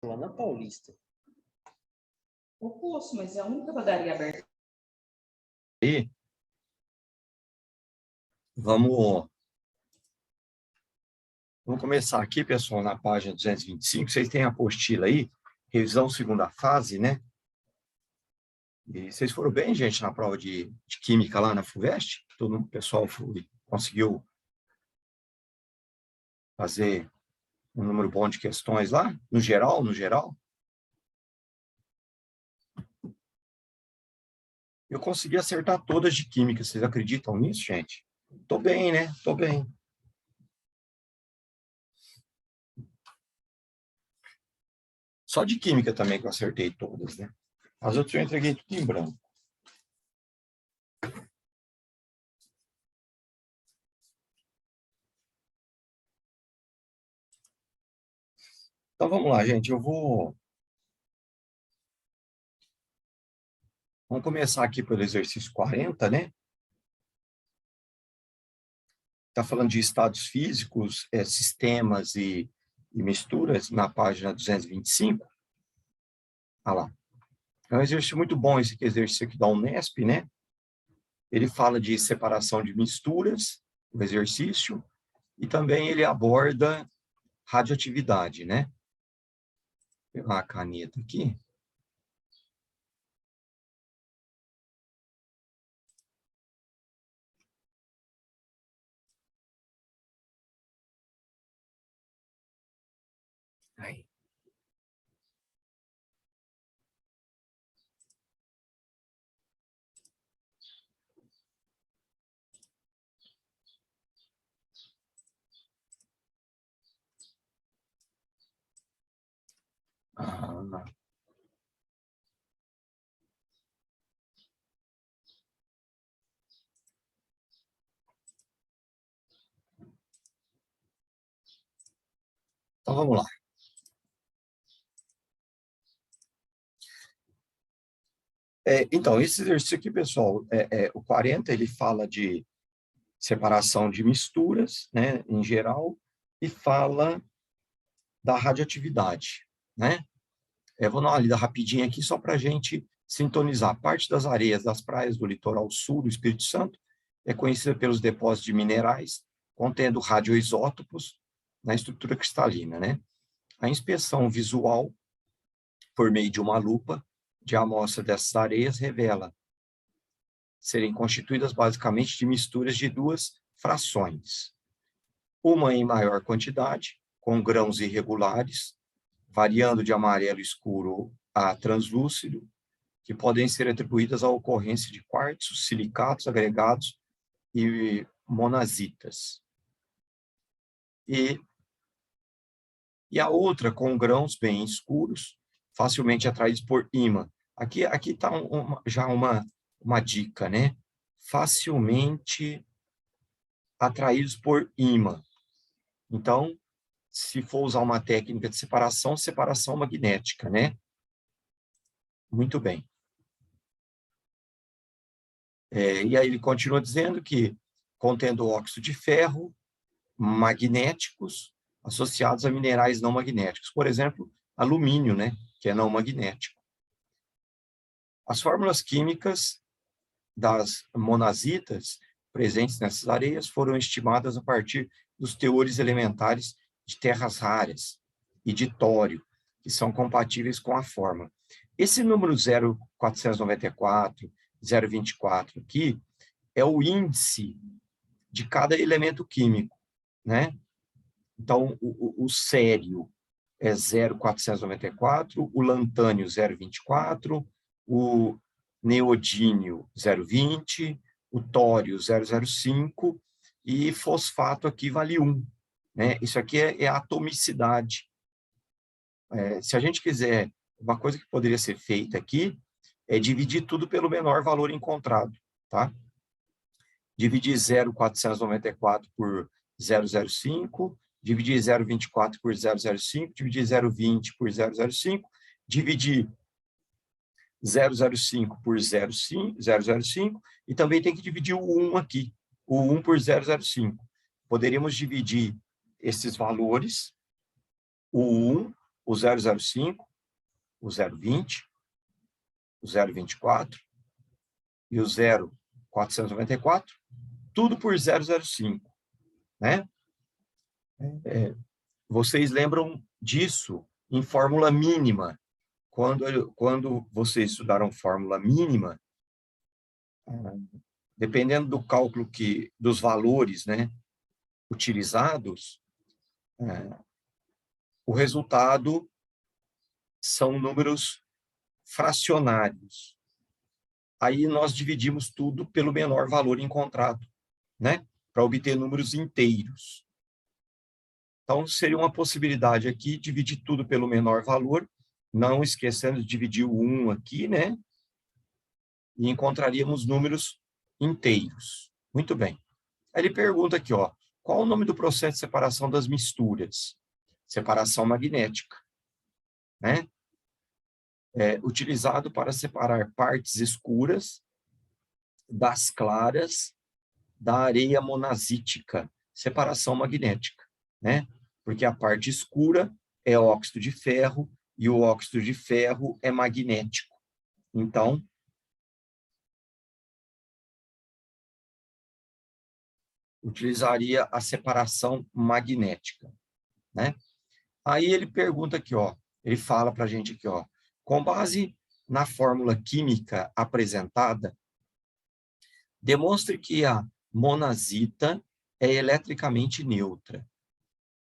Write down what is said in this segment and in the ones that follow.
lá na Paulista. O Poço, mas é a única padaria aberta. E vamos começar aqui, pessoal, na página 225. Vocês têm a apostila aí, revisão segunda fase, né? E vocês foram bem, gente, na prova de Química lá na FUVEST? O pessoal conseguiu fazer um número bom de questões lá? No geral? Eu consegui acertar todas de Química. Vocês acreditam nisso, gente? Tô bem, né? Tô bem. Só de Química também que eu acertei todas, né? As outras eu entreguei tudo em branco. Então, vamos lá, gente. Vamos começar aqui pelo exercício 40, né? Está falando de estados físicos, sistemas e misturas, na página 225. Olha lá. É um exercício muito bom esse exercício aqui da Unesp, né? Ele fala de separação de misturas, o exercício, e também ele aborda radioatividade, né? Vou pegar a caneta aqui. Aí. Ah. Então, vamos lá. Então, esse exercício aqui, pessoal, o 40, ele fala de separação de misturas, né, em geral, e fala da radioatividade, né? Vou dar uma lida rapidinha aqui, só para a gente sintonizar. Parte das areias das praias do litoral sul do Espírito Santo é conhecida pelos depósitos de minerais contendo radioisótopos na estrutura cristalina, né? A inspeção visual, por meio de uma lupa, de amostra dessas areias revela serem constituídas basicamente de misturas de duas frações. Uma em maior quantidade, com grãos irregulares, variando de amarelo escuro a translúcido, que podem ser atribuídas à ocorrência de quartzos, silicatos agregados e monazitas. E a outra com grãos bem escuros, facilmente atraídos por ímã. Aqui está já uma dica, né? Facilmente atraídos por ímã. Então, se for usar uma técnica de separação magnética, né? Muito bem. E aí ele continua dizendo que contendo óxido de ferro, magnéticos, associados a minerais não magnéticos. Por exemplo, alumínio, né? Que é não magnético. As fórmulas químicas das monazitas presentes nessas areias foram estimadas a partir dos teores elementares de terras raras e de tório, que são compatíveis com a fórmula. Esse número 0,494, 0,24 aqui, é o índice de cada elemento químico, né? Então, o cério é 0,494, o lantânio 0,24, o neodímio 0,20, o tório 0,05 e fosfato aqui vale 1. Né? Isso aqui é a atomicidade. Se a gente quiser, uma coisa que poderia ser feita aqui é dividir tudo pelo menor valor encontrado. Tá? Dividir 0,494 por 0,05, dividir 0,24 por 0,05, dividir 0,20 por 0,05, dividir 0,05 por 0,05, e também tem que dividir o 1 aqui, o 1 por 0,05. Poderíamos dividir esses valores, o 1 o 005, o 020, o 024 e o 0494, tudo por 005, né? Vocês lembram disso em fórmula mínima. Quando vocês estudaram fórmula mínima, dependendo do cálculo dos valores, né, utilizados, o resultado são números fracionários. Aí nós dividimos tudo pelo menor valor encontrado, né, para obter números inteiros. Então, seria uma possibilidade aqui, dividir tudo pelo menor valor, não esquecendo de dividir o 1 aqui, né, e encontraríamos números inteiros. Muito bem. Aí ele pergunta aqui, ó, qual o nome do processo de separação das misturas? Separação magnética, né? Utilizado para separar partes escuras das claras da areia monazítica, separação magnética, né? Porque a parte escura é óxido de ferro e o óxido de ferro é magnético. Então, utilizaria a separação magnética, né? Aí ele pergunta aqui, ó, ele fala para a gente aqui, ó, com base na fórmula química apresentada, demonstre que a monazita é eletricamente neutra.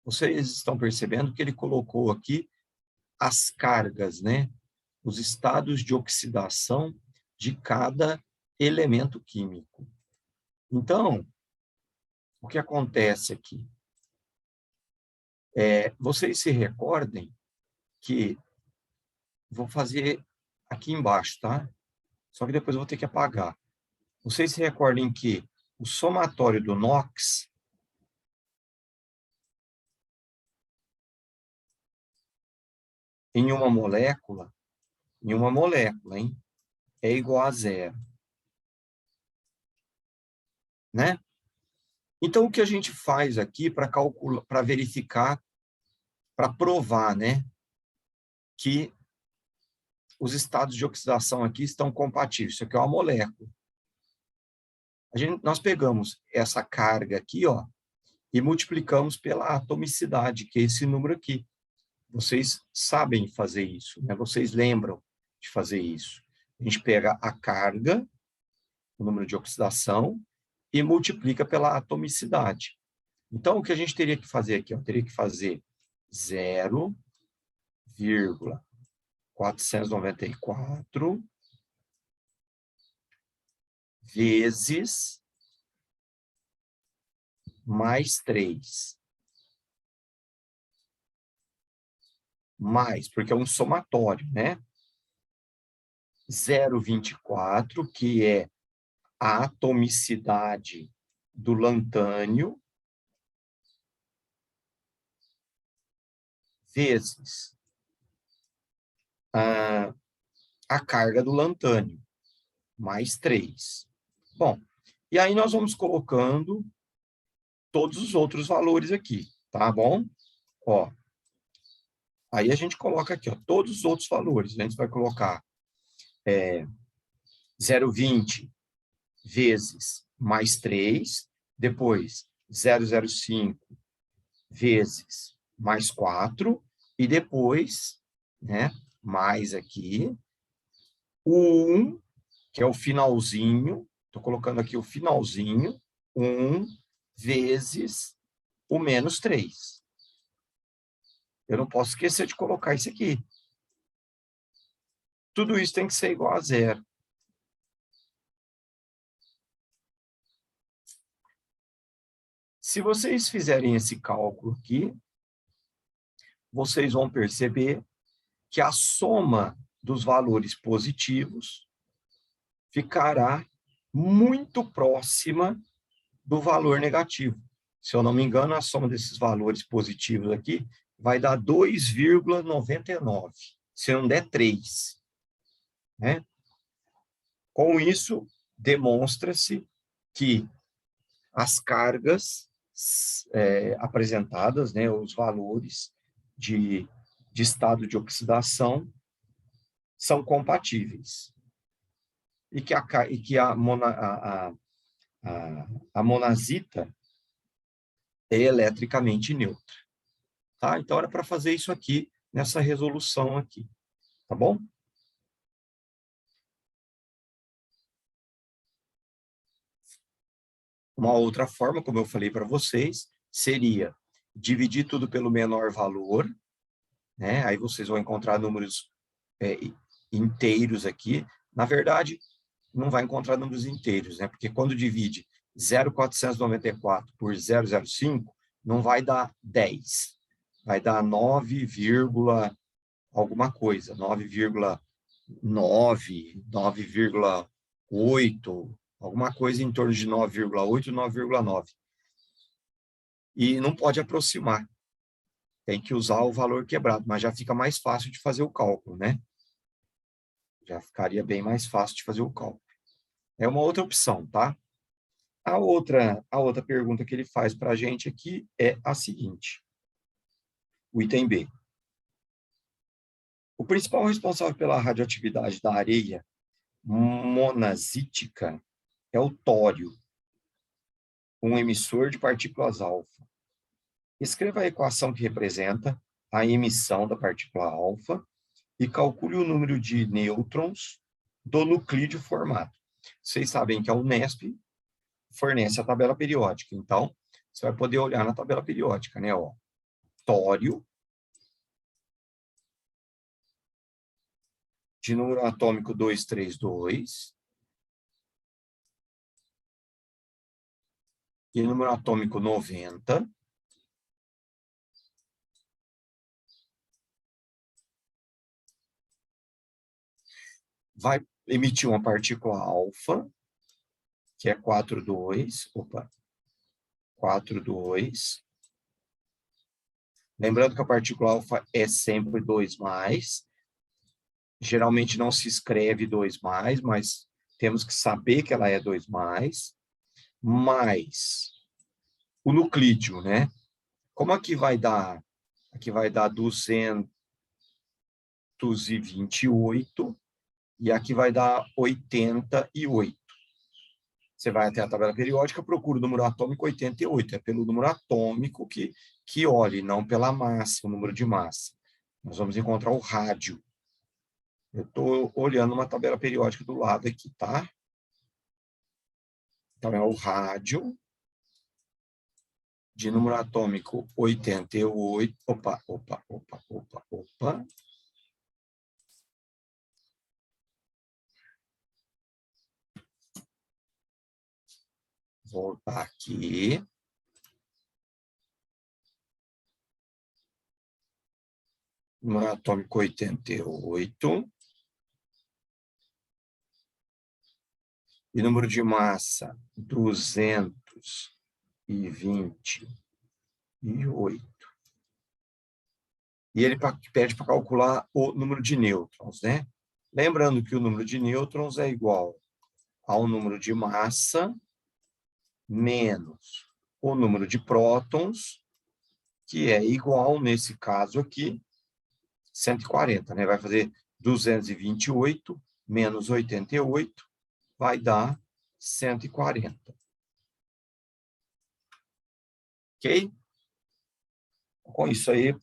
Vocês estão percebendo que ele colocou aqui as cargas, né? Os estados de oxidação de cada elemento químico. Então, o que acontece aqui? Vocês se recordem que vou fazer aqui embaixo, tá? Só que depois eu vou ter que apagar. Vocês se recordem que o somatório do NOx em uma molécula, hein, é igual a 0. Né? Então, o que a gente faz aqui para calcular, para verificar, para provar, né, que os estados de oxidação aqui estão compatíveis. Isso aqui é uma molécula. Nós pegamos essa carga aqui, ó, e multiplicamos pela atomicidade, que é esse número aqui. Vocês sabem fazer isso, né? Vocês lembram de fazer isso. A gente pega a carga, o número de oxidação, e multiplica pela atomicidade. Então, o que a gente teria que fazer aqui? Ó, teria que fazer 0,494 vezes mais 3. Mais, porque é um somatório, né? 0,24, que é a atomicidade do lantânio, vezes a carga do lantânio, mais 3. Bom, e aí nós vamos colocando todos os outros valores aqui, tá bom? Ó, aí a gente coloca aqui, ó, todos os outros valores. A gente vai colocar 0,20 vezes mais 3, depois 0,05 vezes mais 4, e depois, né, mais aqui, o 1, que é o finalzinho, estou colocando aqui o finalzinho, 1 vezes o menos 3. Eu não posso esquecer de colocar isso aqui. Tudo isso tem que ser igual a 0. Se vocês fizerem esse cálculo aqui, vocês vão perceber que a soma dos valores positivos ficará muito próxima do valor negativo. Se eu não me engano, a soma desses valores positivos aqui vai dar 2,99, se não der 3. Né? Com isso, demonstra-se que as cargas apresentadas, né, os valores de de estado de oxidação são compatíveis. E que a monazita é eletricamente neutra. Tá? Então, era para fazer isso aqui, nessa resolução aqui. Tá bom? Uma outra forma, como eu falei para vocês, seria dividir tudo pelo menor valor, né? Aí vocês vão encontrar números inteiros aqui. Na verdade, não vai encontrar números inteiros, né? Porque quando divide 0,494 por 0,05, não vai dar 10. Vai dar 9, alguma coisa, 9,9, 9,8, alguma coisa em torno de 9,8, 9,9. E não pode aproximar. Tem que usar o valor quebrado, mas já fica mais fácil de fazer o cálculo, né? Já ficaria bem mais fácil de fazer o cálculo. É uma outra opção, tá? A outra pergunta que ele faz para a gente aqui é a seguinte. O item B. O principal responsável pela radioatividade da areia monazítica é o tório, um emissor de partículas alfa. Escreva a equação que representa a emissão da partícula alfa e calcule o número de nêutrons do nuclídeo formado. Vocês sabem que a Unesp fornece a tabela periódica, então você vai poder olhar na tabela periódica, né? Ó, tório, de número atômico 232, e número atômico 90, vai emitir uma partícula alfa, que é 42, 42. Lembrando que a partícula alfa é sempre 2+, geralmente não se escreve 2+, mas temos que saber que ela é 2+, mais o nuclídeo, né? Como aqui vai dar? Aqui vai dar 228 e aqui vai dar 88. Você vai até a tabela periódica, procura o número atômico 88. É pelo número atômico que olhe, não pela massa, o número de massa. Nós vamos encontrar o rádio. Eu estou olhando uma tabela periódica do lado aqui, tá? Então, é o rádio de número atômico 88. Opa. Voltar aqui. Número atômico 88. E número de massa 228. E ele pede para calcular o número de nêutrons, né? Lembrando que o número de nêutrons é igual ao número de massa menos o número de prótons, que é igual, nesse caso aqui, 140, né? Vai fazer 228 menos 88, vai dar 140. Ok? Com isso aí,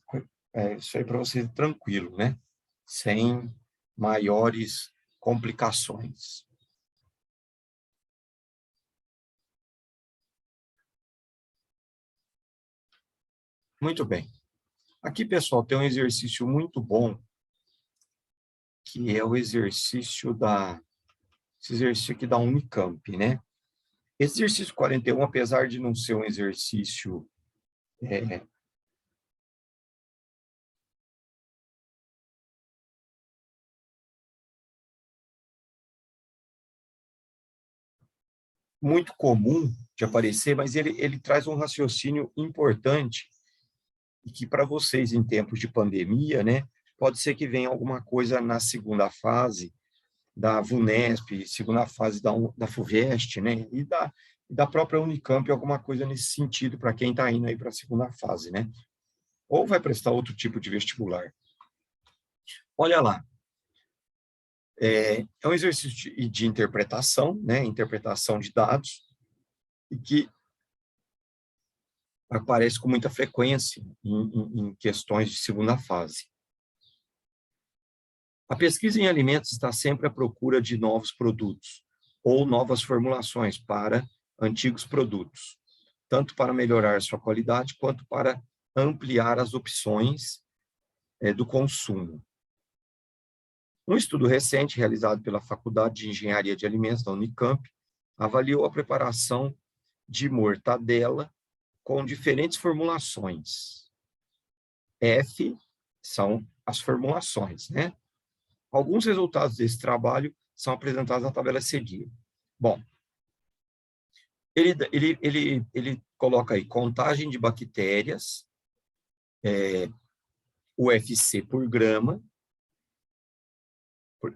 para você ir tranquilo, né? Sem maiores complicações. Muito bem. Aqui, pessoal, tem um exercício muito bom, que é o exercício esse exercício aqui da Unicamp, né? Esse exercício 41, apesar de não ser um exercício muito comum de aparecer, mas ele traz um raciocínio importante e que para vocês em tempos de pandemia, né, pode ser que venha alguma coisa na segunda fase da VUNESP, segunda fase da FUVEST, né, e da própria Unicamp, alguma coisa nesse sentido para quem está indo aí para a segunda fase, né? Ou vai prestar outro tipo de vestibular. Olha lá, é um exercício de interpretação, né? Interpretação de dados, e que aparece com muita frequência em questões de segunda fase. A pesquisa em alimentos está sempre à procura de novos produtos ou novas formulações para antigos produtos, tanto para melhorar sua qualidade quanto para ampliar as opções do consumo. Um estudo recente realizado pela Faculdade de Engenharia de Alimentos da Unicamp avaliou a preparação de mortadela com diferentes formulações. F são as formulações, né? Alguns resultados desse trabalho são apresentados na tabela a seguir. Bom, ele coloca aí contagem de bactérias, UFC por grama.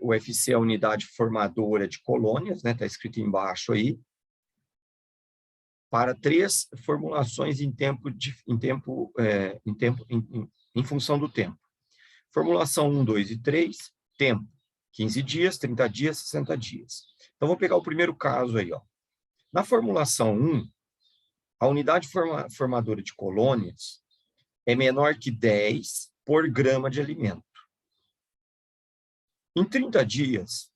O UFC é a unidade formadora de colônias, né? Está escrito embaixo aí. Para 3 formulações em função do tempo. Formulação 1, 2 e 3, tempo, 15 dias, 30 dias, 60 dias. Então, vou pegar o primeiro caso aí, ó. Na formulação 1, a unidade formadora de colônias é menor que 10 por grama de alimento. Em 30 dias,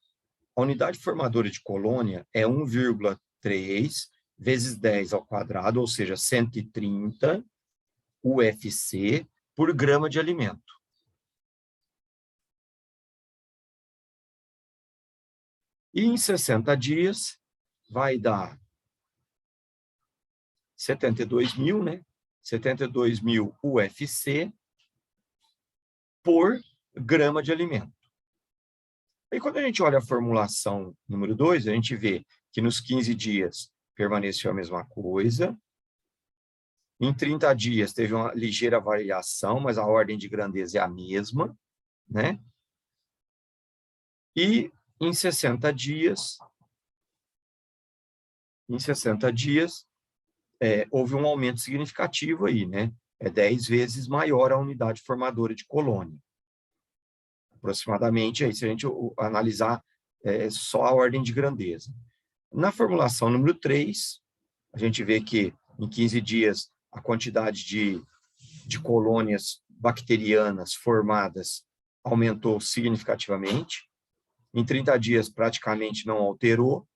a unidade formadora de colônia é 1,3 vezes 10 ao quadrado, ou seja, 130 UFC por grama de alimento. E em 60 dias, vai dar 72.000, né? 72.000 UFC por grama de alimento. E quando a gente olha a formulação número 2, a gente vê que nos 15 dias permaneceu a mesma coisa. Em 30 dias teve uma ligeira variação, mas a ordem de grandeza é a mesma, né? E em 60 dias, houve um aumento significativo aí, né? É 10 vezes maior a unidade formadora de colônia. Aproximadamente, aí, se a gente analisar só a ordem de grandeza. Na formulação número 3, a gente vê que em 15 dias a quantidade de colônias bacterianas formadas aumentou significativamente. Em 30 dias, praticamente não alterou.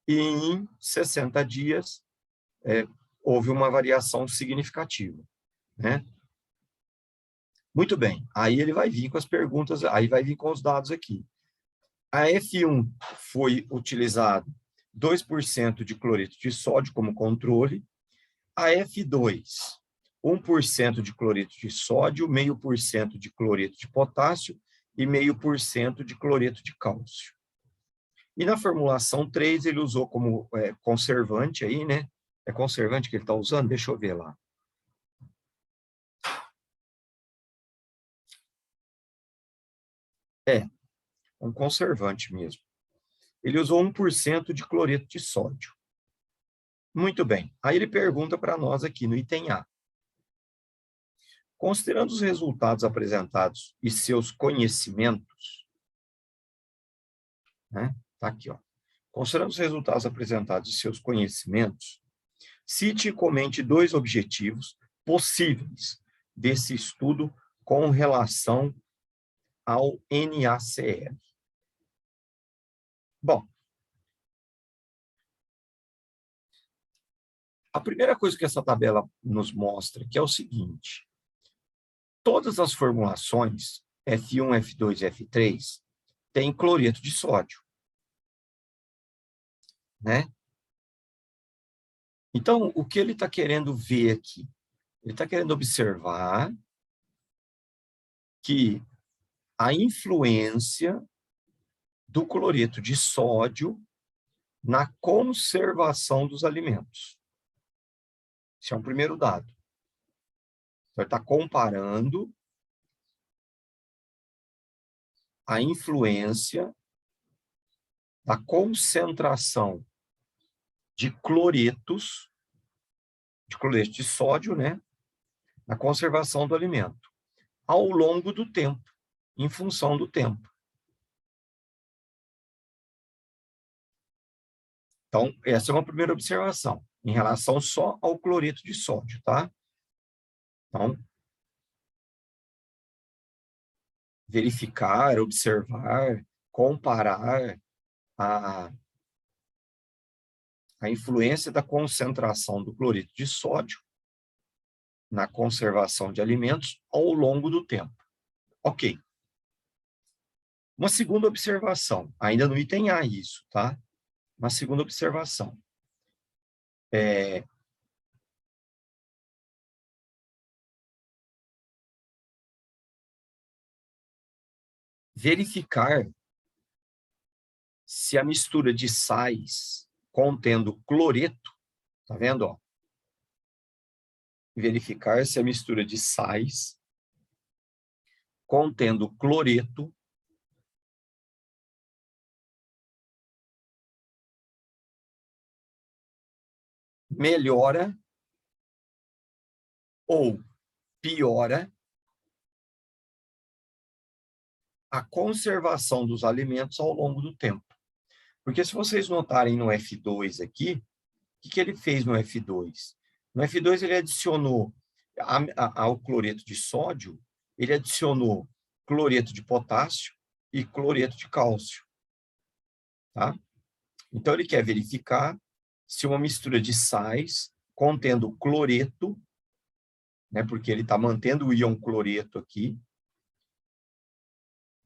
E em 60 dias, houve uma variação significativa, né? Muito bem. Aí ele vai vir com as perguntas, aí vai vir com os dados aqui. A F1 foi utilizado 2% de cloreto de sódio como controle. A F2, 1% de cloreto de sódio, 0,5% de cloreto de potássio e 0,5% de cloreto de cálcio. E na formulação 3, ele usou como conservante aí, né? É conservante que ele está usando? Deixa eu ver lá. Um conservante mesmo. Ele usou 1% de cloreto de sódio. Muito bem. Aí ele pergunta para nós aqui no item A. Considerando os resultados apresentados e seus conhecimentos, né? Tá aqui, ó. Considerando os resultados apresentados e seus conhecimentos, cite e comente 2 objetivos possíveis desse estudo com relação ao NaCl. Bom, a primeira coisa que essa tabela nos mostra que é o seguinte: todas as formulações, F1, F2 e F3, têm cloreto de sódio, né? Então, o que ele está querendo ver aqui? Ele está querendo observar que a influência do cloreto de sódio na conservação dos alimentos. Esse é um primeiro dado. Então, ele está comparando a influência da concentração de cloretos, de cloreto de sódio, né, na conservação do alimento, ao longo do tempo. em função do tempo. Então, essa é uma primeira observação, em relação só ao cloreto de sódio, tá? Então, verificar, observar, comparar a influência da concentração do cloreto de sódio na conservação de alimentos ao longo do tempo. Ok. Uma segunda observação, ainda no item A isso, tá? Uma segunda observação. Verificar se a mistura de sais contendo cloreto, tá vendo, ó? Verificar se a mistura de sais contendo cloreto melhora ou piora a conservação dos alimentos ao longo do tempo. Porque se vocês notarem no F2 aqui, o que ele fez no F2? No F2 ele adicionou ao cloreto de sódio, ele adicionou cloreto de potássio e cloreto de cálcio. Tá? Então ele quer verificar se uma mistura de sais contendo cloreto, né, porque ele está mantendo o íon cloreto aqui,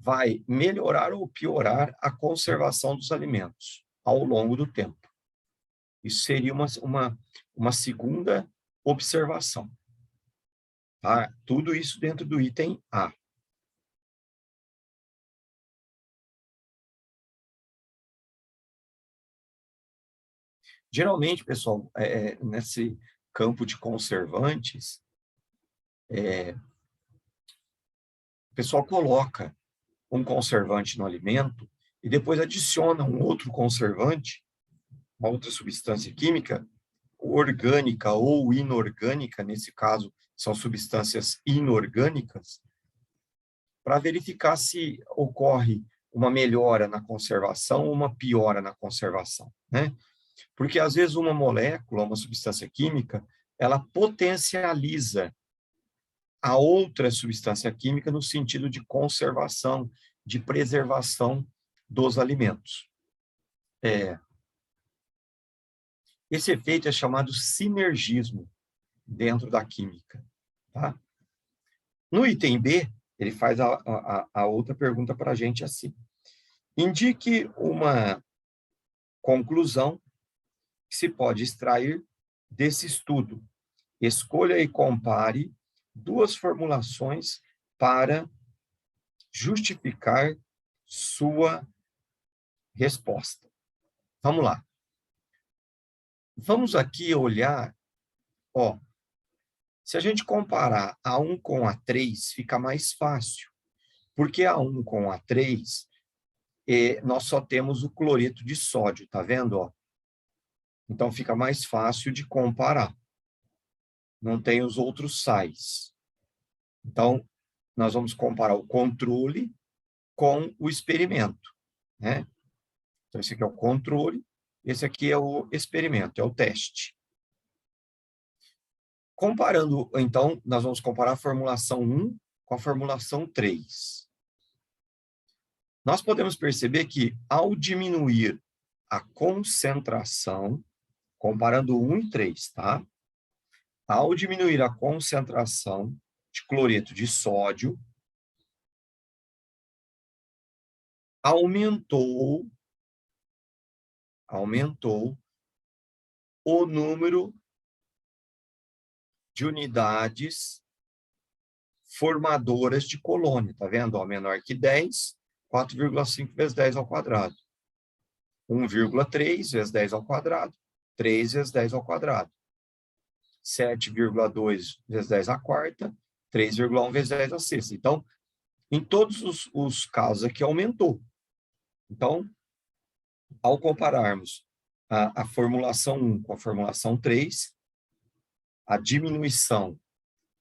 vai melhorar ou piorar a conservação dos alimentos ao longo do tempo. Isso seria uma segunda observação. Tá? Tudo isso dentro do item A. Geralmente, pessoal, nesse campo de conservantes, o pessoal coloca um conservante no alimento e depois adiciona um outro conservante, uma outra substância química, orgânica ou inorgânica, nesse caso, são substâncias inorgânicas, para verificar se ocorre uma melhora na conservação ou uma piora na conservação, né? Porque, às vezes, uma molécula, uma substância química, ela potencializa a outra substância química no sentido de conservação, de preservação dos alimentos. Esse efeito é chamado sinergismo dentro da química. Tá? No item B, ele faz a outra pergunta para a gente assim. Indique uma conclusão que se pode extrair desse estudo. Escolha e compare duas formulações para justificar sua resposta. Vamos lá. Vamos aqui olhar, ó, se a gente comparar A1 com A3, fica mais fácil, porque A1 com A3, nós só temos o cloreto de sódio, tá vendo? Ó? Então, fica mais fácil de comparar. Não tem os outros sais. Então, nós vamos comparar o controle com o experimento, né? Então, esse aqui é o controle, esse aqui é o experimento, é o teste. Comparando, então, nós vamos comparar a formulação 1 com a formulação 3. Nós podemos perceber que, ao diminuir a concentração, comparando 1 e 3, tá? Ao diminuir a concentração de cloreto de sódio, aumentou o número de unidades formadoras de colônia, tá vendo? Ó, menor que 10, 4,5 vezes 10 ao quadrado. 1,3 vezes 10 ao quadrado, 3 vezes 10 ao quadrado. 7,2 vezes 10 à quarta, 3,1 vezes 10 à sexta. Então, em todos os casos aqui, aumentou. Então, ao compararmos a formulação 1 com a formulação 3, a diminuição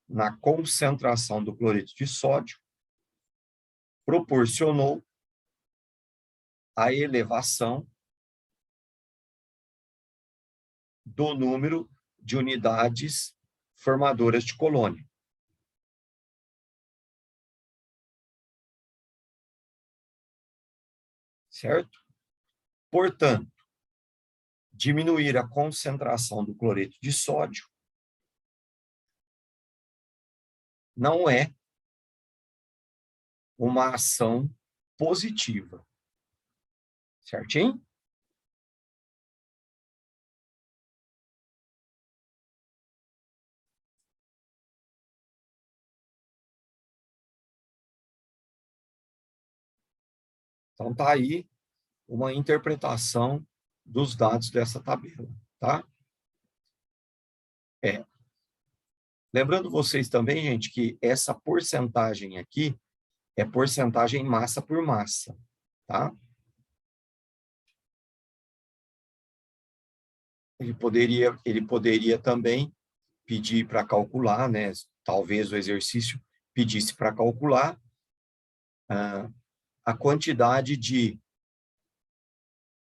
na concentração do cloreto de sódio proporcionou a elevação do número de unidades formadoras de colônia. Certo? Portanto, diminuir a concentração do cloreto de sódio não é uma ação positiva. Certinho? Então, está aí uma interpretação dos dados dessa tabela, tá? Lembrando vocês também, gente, que essa porcentagem aqui é porcentagem massa por massa, tá? Ele poderia também pedir para calcular, né? Talvez o exercício pedisse para calcular a quantidade de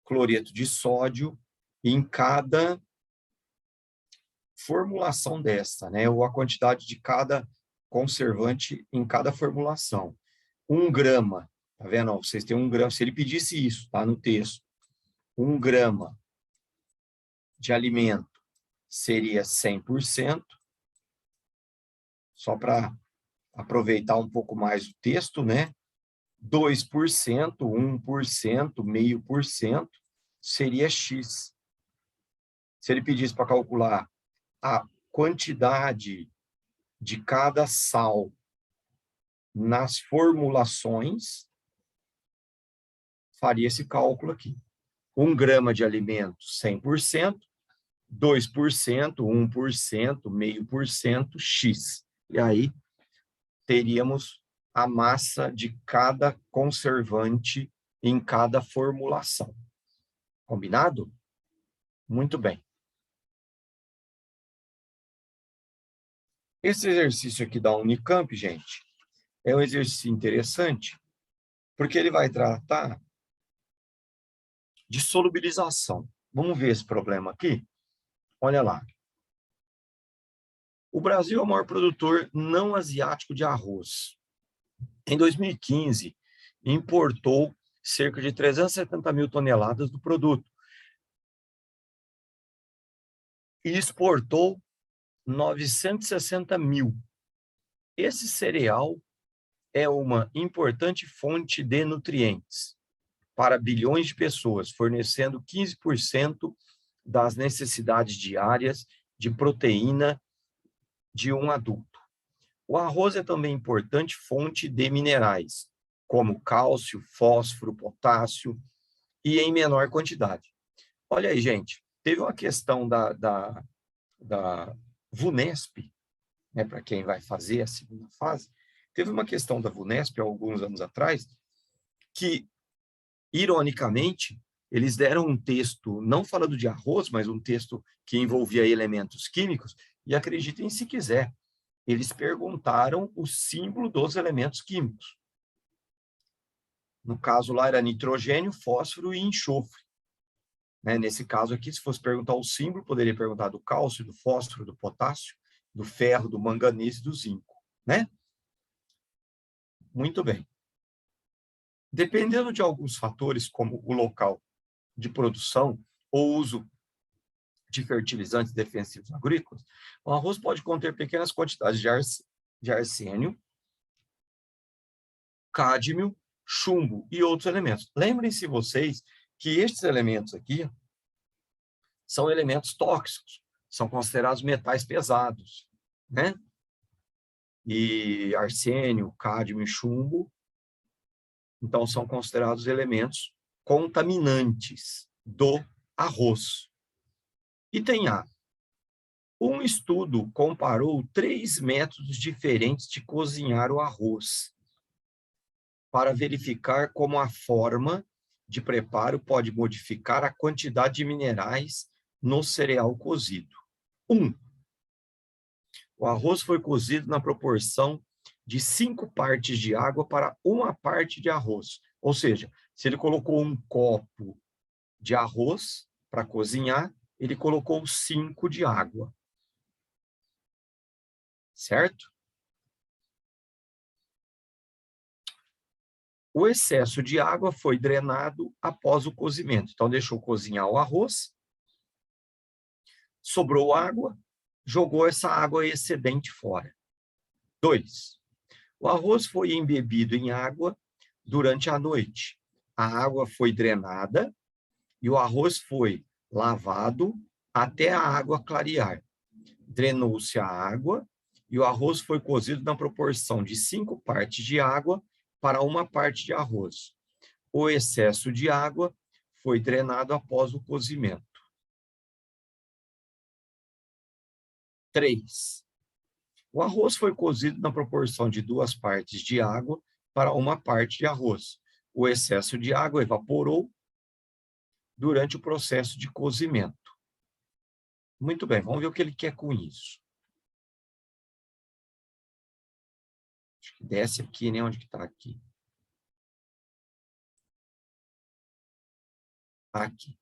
cloreto de sódio em cada formulação dessa, né? Ou a quantidade de cada conservante em cada formulação. 1 grama, tá vendo? Vocês têm 1 grama, se ele pedisse isso, tá no texto, 1 grama de alimento seria 100%, só para aproveitar um pouco mais o texto, né? 2%, 1%, 0,5% seria X. Se ele pedisse para calcular a quantidade de cada sal nas formulações, faria esse cálculo aqui. 1 grama de alimento, 100%, 2%, 1%, 0,5%, X. E aí, teríamos a massa de cada conservante em cada formulação. Combinado? Muito bem. Esse exercício aqui da Unicamp, gente, é um exercício interessante, porque ele vai tratar de solubilização. Vamos ver esse problema aqui? Olha lá. O Brasil é o maior produtor não asiático de arroz. Em 2015, importou cerca de 370 mil toneladas do produto e exportou 960 mil. Esse cereal é uma importante fonte de nutrientes para bilhões de pessoas, fornecendo 15% das necessidades diárias de proteína de um adulto. O arroz é também importante fonte de minerais, como cálcio, fósforo, potássio, e em menor quantidade. Olha aí, gente, teve uma questão da VUNESP, né, para quem vai fazer a segunda fase, teve uma questão da VUNESP, há alguns anos atrás, que, ironicamente, eles deram um texto, não falando de arroz, mas um texto que envolvia elementos químicos, e acreditem se quiser, eles perguntaram o símbolo dos elementos químicos. No caso lá era nitrogênio, fósforo e enxofre. Né? Nesse caso aqui, se fosse perguntar o símbolo, poderia perguntar do cálcio, do fósforo, do potássio, do ferro, do manganês e do zinco. Né? Muito bem. Dependendo de alguns fatores, como o local de produção ou uso de fertilizantes defensivos agrícolas, o arroz pode conter pequenas quantidades de arsênio, cádmio, chumbo e outros elementos. Lembrem-se vocês que estes elementos aqui são elementos tóxicos, são considerados metais pesados, né? E arsênio, cádmio e chumbo, então são considerados elementos contaminantes do arroz. Item A. Um estudo comparou 3 métodos diferentes de cozinhar o arroz para verificar como a forma de preparo pode modificar a quantidade de minerais no cereal cozido. 1. O arroz foi cozido na proporção de 5 partes de água para 1 parte de arroz. Ou seja, se ele colocou 1 copo de arroz para cozinhar, ele colocou 5 de água. Certo? O excesso de água foi drenado após o cozimento. Então, deixou cozinhar o arroz, sobrou água, jogou essa água excedente fora. 2. O arroz foi embebido em água durante a noite. A água foi drenada e o arroz foi lavado até a água clarear. Drenou-se a água e o arroz foi cozido na proporção de 5 partes de água para 1 parte de arroz. O excesso de água foi drenado após o cozimento. 3. O arroz foi cozido na proporção de 2 partes de água para 1 parte de arroz. O excesso de água evaporou durante o processo de cozimento. Muito bem, vamos ver o que ele quer com isso. Acho que desce aqui, né? Onde que está aqui? Aqui.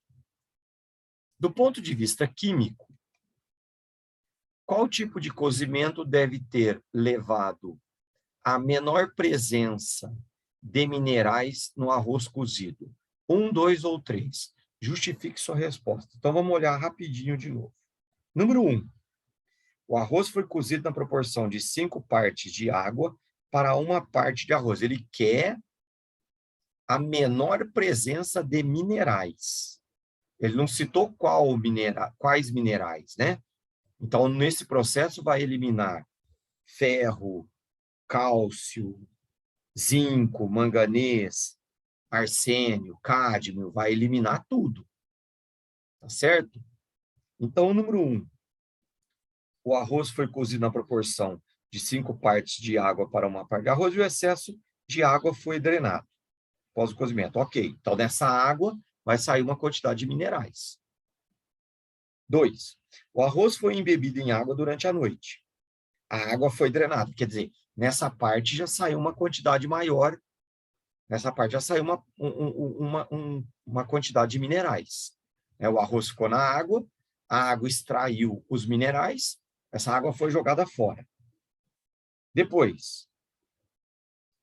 Do ponto de vista químico, qual tipo de cozimento deve ter levado a menor presença de minerais no arroz cozido? 1, 2 ou 3? Justifique sua resposta. Então, vamos olhar rapidinho de novo. Número 1. O arroz foi cozido na proporção de 5 partes de água para 1 parte de arroz. Ele quer a menor presença de minerais. Ele não citou quais minerais, né? Então, nesse processo, vai eliminar ferro, cálcio, zinco, manganês, arsênio, cádmio, vai eliminar tudo. Tá certo? Então, número 1, o arroz foi cozido na proporção de 5 partes de água para 1 parte de arroz e o excesso de água foi drenado após o cozimento. Ok, então nessa água vai sair uma quantidade de minerais. 2, o arroz foi embebido em água durante a noite. A água foi drenada, quer dizer, nessa parte já saiu uma quantidade maior, nessa parte já saiu uma quantidade de minerais. O arroz ficou na água, a água extraiu os minerais, essa água foi jogada fora. Depois,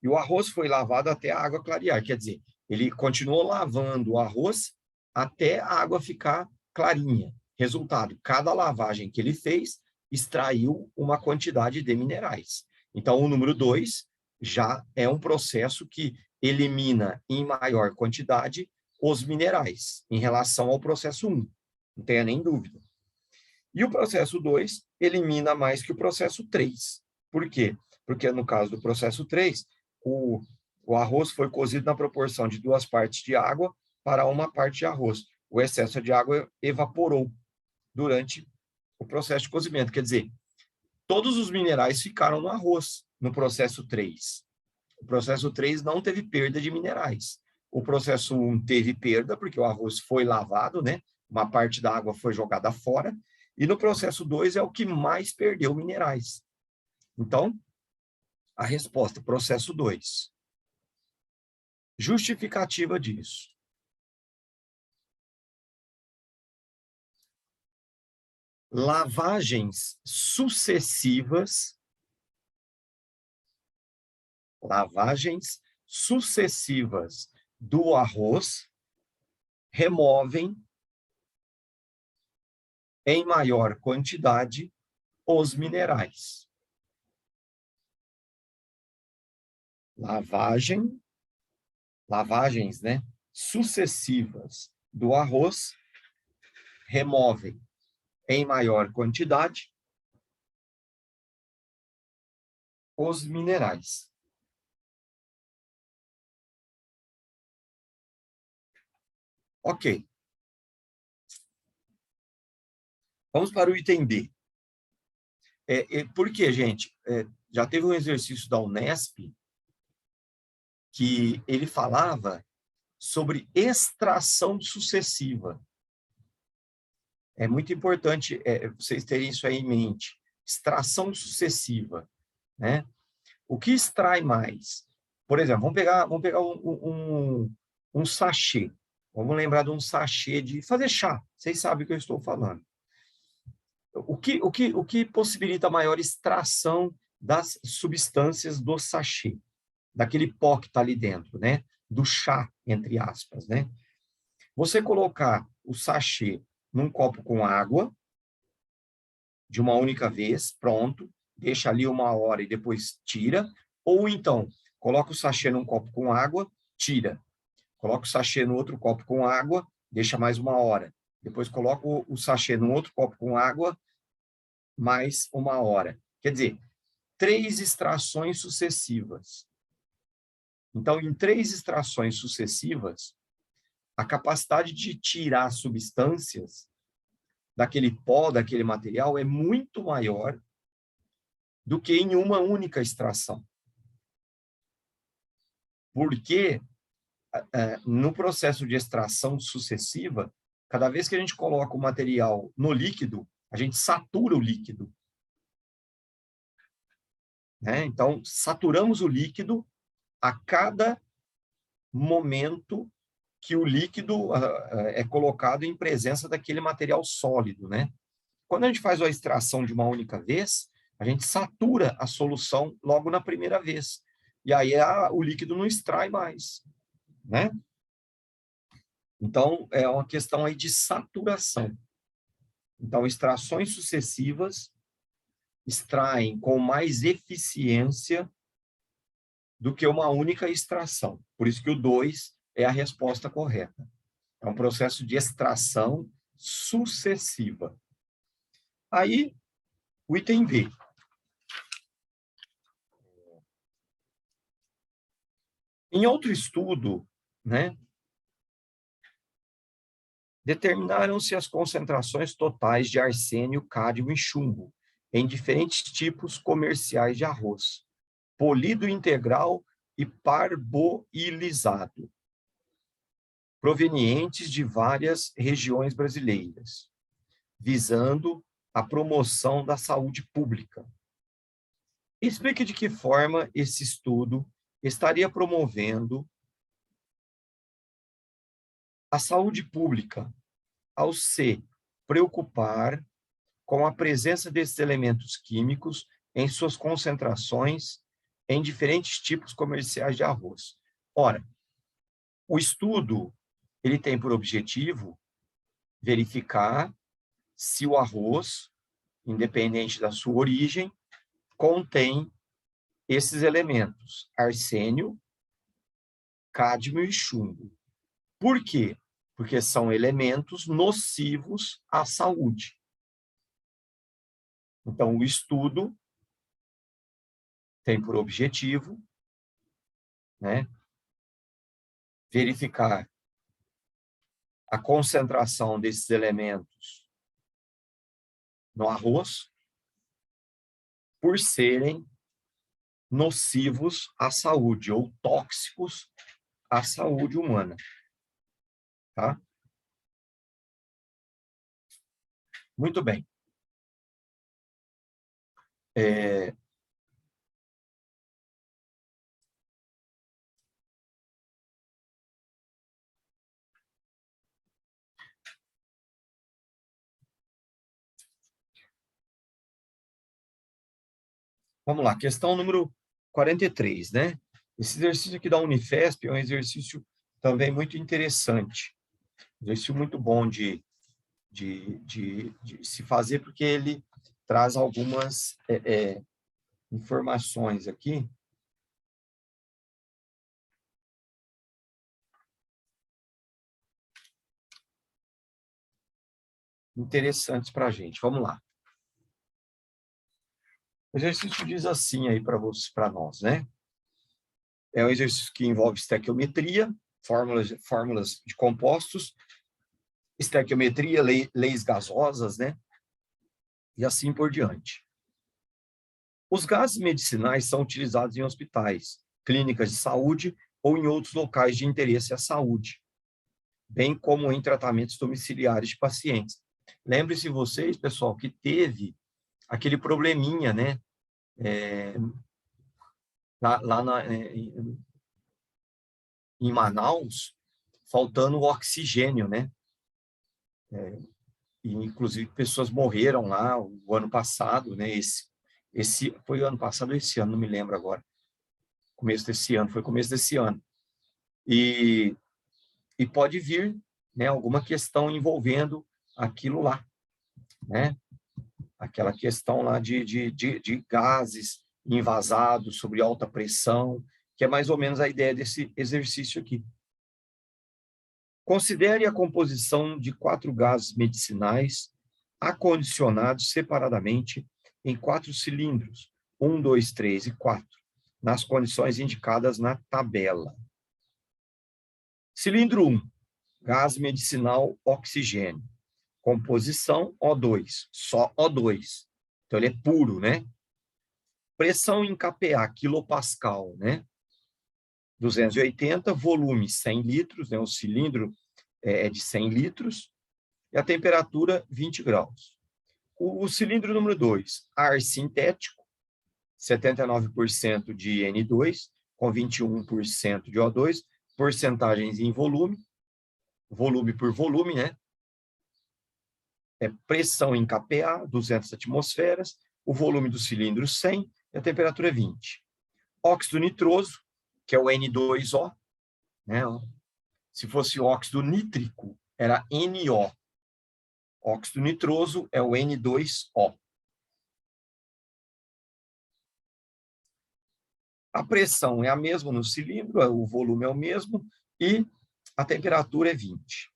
e o arroz foi lavado até a água clarear, quer dizer, ele continuou lavando o arroz até a água ficar clarinha. Resultado, cada lavagem que ele fez extraiu uma quantidade de minerais. Então, o número 2 já é um processo que elimina em maior quantidade os minerais, em relação ao processo 1, não tenha nem dúvida. E o processo 2 elimina mais que o processo 3. Por quê? Porque no caso do processo 3, o arroz foi cozido na proporção de 2 partes de água para 1 parte de arroz. O excesso de água evaporou durante o processo de cozimento. Quer dizer, todos os minerais ficaram no arroz no processo 3. O processo 3 não teve perda de minerais. O processo 1 teve perda, porque o arroz foi lavado, né? Uma parte da água foi jogada fora. E no processo 2 é o que mais perdeu minerais. Então, a resposta, processo 2. Justificativa disso. Lavagens sucessivas do arroz removem em maior quantidade os minerais. Lavagens, né, sucessivas do arroz removem em maior quantidade os minerais. Ok. Vamos para o item B. Por quê, gente? Já teve um exercício da Unesp que ele falava sobre extração sucessiva. É muito importante vocês terem isso aí em mente. Extração sucessiva, né? O que extrai mais? Por exemplo, vamos pegar um sachê. Vamos lembrar de um sachê de fazer chá. Vocês sabem o que eu estou falando. O que possibilita maior extração das substâncias do sachê? Daquele pó que está ali dentro, né? Do chá, entre aspas, né? Você colocar o sachê num copo com água, de uma única vez, pronto, deixa ali 1 hora e depois tira, ou então, coloca o sachê num copo com água, tira. Coloca o sachê no outro copo com água, deixa mais 1 hora. Depois coloca o sachê num outro copo com água, mais 1 hora. Quer dizer, 3 extrações sucessivas. Então, em 3 extrações sucessivas, a capacidade de tirar substâncias daquele pó, daquele material, é muito maior do que em uma única extração. Porque no processo de extração sucessiva, cada vez que a gente coloca o material no líquido, a gente satura o líquido. Né? Então, saturamos o líquido a cada momento que o líquido é colocado em presença daquele material sólido, né? Quando a gente faz a extração de uma única vez, a gente satura a solução logo na primeira vez. E aí o líquido não extrai mais, né? Então, é uma questão aí de saturação. Então, extrações sucessivas extraem com mais eficiência do que uma única extração. Por isso que o 2 é a resposta correta. É um processo de extração sucessiva. Aí, o item B. Em outro estudo, né, determinaram-se as concentrações totais de arsênio, cádmio e chumbo em diferentes tipos comerciais de arroz, polido integral e parboilizado, provenientes de várias regiões brasileiras, visando a promoção da saúde pública. Explique de que forma esse estudo estaria promovendo a saúde pública ao se preocupar com a presença desses elementos químicos em suas concentrações em diferentes tipos comerciais de arroz. Ora, o estudo ele tem por objetivo verificar se o arroz, independente da sua origem, contém esses elementos, arsênio, cádmio e chumbo. Por quê? Porque são elementos nocivos à saúde. Então, o estudo tem por objetivo, né, verificar a concentração desses elementos no arroz por serem nocivos à saúde ou tóxicos à saúde humana. Tá? Muito bem. Vamos lá, questão número 43, né? Esse exercício aqui da Unifesp é um exercício também muito interessante. Um exercício muito bom de se fazer, porque ele traz algumas informações aqui. Interessantes para a gente. Vamos lá. O exercício diz assim aí para nós, né? É um exercício que envolve estequiometria, fórmulas de compostos, estequiometria, leis gasosas, né? E assim por diante. Os gases medicinais são utilizados em hospitais, clínicas de saúde ou em outros locais de interesse à saúde, bem como em tratamentos domiciliares de pacientes. Lembre-se vocês, pessoal, que teve aquele probleminha, né? em Manaus, faltando oxigênio, né? E, inclusive, pessoas morreram lá o ano passado, né? Esse foi o ano passado ou esse ano, não me lembro agora. Começo desse ano, foi começo desse ano. E pode vir, né, alguma questão envolvendo aquilo lá, né? Aquela questão lá de gases envasados sobre alta pressão, que é mais ou menos a ideia desse exercício aqui. Considere a composição de 4 gases medicinais acondicionados separadamente em 4 cilindros, 1, 2, 3 e 4, nas condições indicadas na tabela. Cilindro 1, gás medicinal oxigênio. Composição O2, só O2. Então, ele é puro, né? Pressão em kPa, quilopascal, né? 280, volume 100 litros, né? O cilindro é de 100 litros, e a temperatura 20 graus. O cilindro número 2, ar sintético, 79% de N2, com 21% de O2, porcentagens em volume por volume, né? Pressão em kPa, 200 atmosferas, o volume do cilindro 100 e a temperatura 20. Óxido nitroso, que é o N2O, né? Se fosse óxido nítrico, era NO. Óxido nitroso é o N2O. A pressão é a mesma no cilindro, o volume é o mesmo e a temperatura é 20.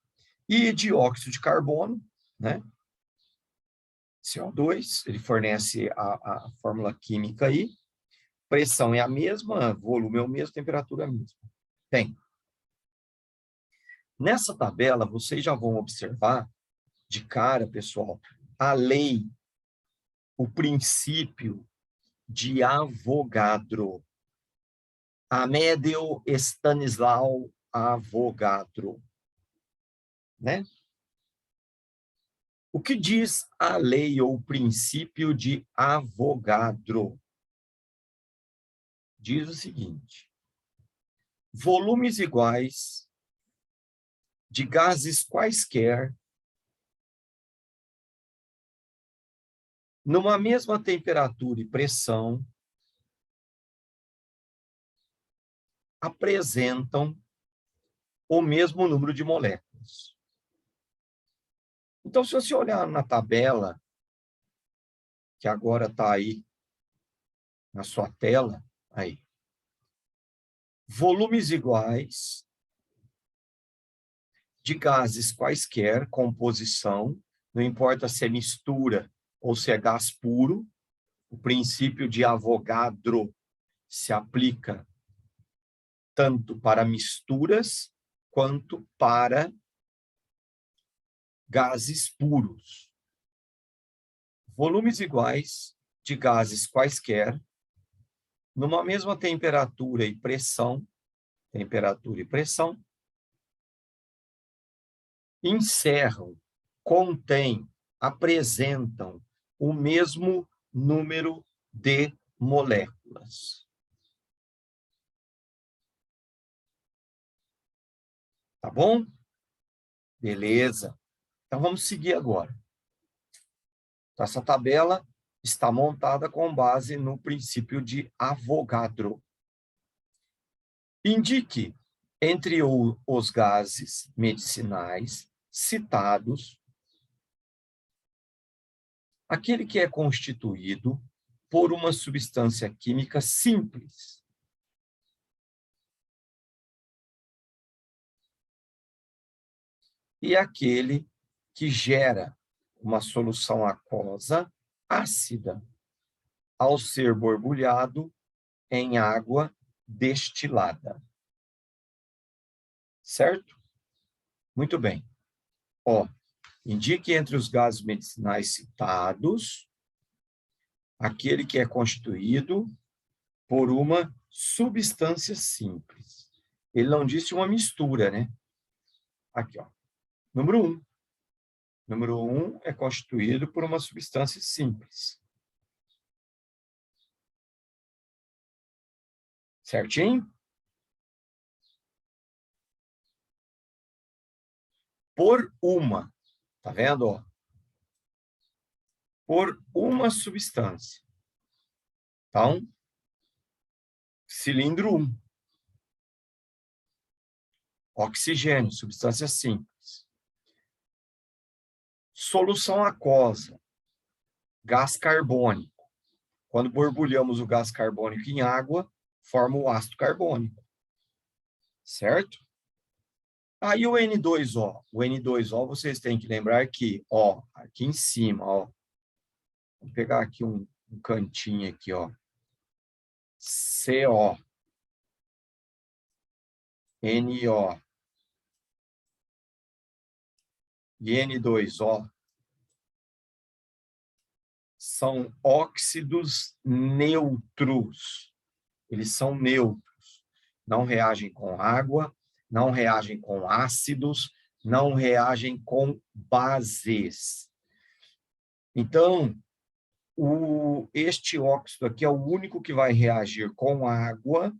E dióxido de carbono, né? CO2, ele fornece a fórmula química aí. Pressão é a mesma, volume é o mesmo, temperatura é a mesma. Bem, nessa tabela, vocês já vão observar de cara, pessoal, a lei, o princípio de Avogadro. Amédeo Stanislau Avogadro, né? O que diz a lei ou o princípio de Avogadro? Diz o seguinte: volumes iguais de gases quaisquer numa mesma temperatura e pressão apresentam o mesmo número de moléculas. Então, se você olhar na tabela, que agora está aí na sua tela, aí, volumes iguais de gases quaisquer, composição, não importa se é mistura ou se é gás puro, o princípio de Avogadro se aplica tanto para misturas quanto para gases puros. Volumes iguais de gases quaisquer, numa mesma temperatura e pressão, encerram, contêm, apresentam o mesmo número de moléculas. Tá bom? Beleza. Então, vamos seguir agora. Então, essa tabela está montada com base no princípio de Avogadro. Indique entre os gases medicinais citados aquele que é constituído por uma substância química simples. E aquele que gera uma solução aquosa ácida ao ser borbulhado em água destilada. Certo? Muito bem. Ó, indique entre os gases medicinais citados aquele que é constituído por uma substância simples. Ele não disse uma mistura, né? Aqui, ó. Número 1. Número 1 é constituído por uma substância simples. Certinho? Por uma, tá vendo? Ó? Por uma substância. Então, cilindro 1. Oxigênio, substância simples. Solução aquosa, gás carbônico. Quando borbulhamos o gás carbônico em água, forma o ácido carbônico. Certo? Aí o N2O. O N2O, vocês têm que lembrar que, ó, aqui em cima, ó. Vou pegar aqui um cantinho aqui, ó. CO. NO. E N2O são óxidos neutros. Eles são neutros. Não reagem com água, não reagem com ácidos, não reagem com bases. Então, este óxido aqui é o único que vai reagir com água,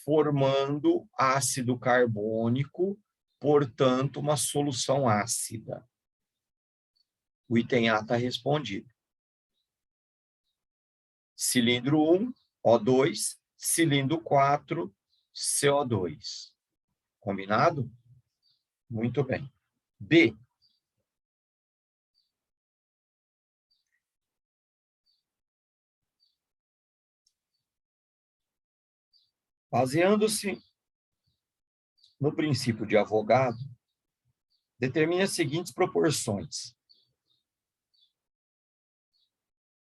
formando ácido carbônico, portanto, uma solução ácida. O item A está respondido. Cilindro 1, O2, cilindro 4, CO2. Combinado? Muito bem. B. Baseando-se no princípio de Avogadro, determine as seguintes proporções.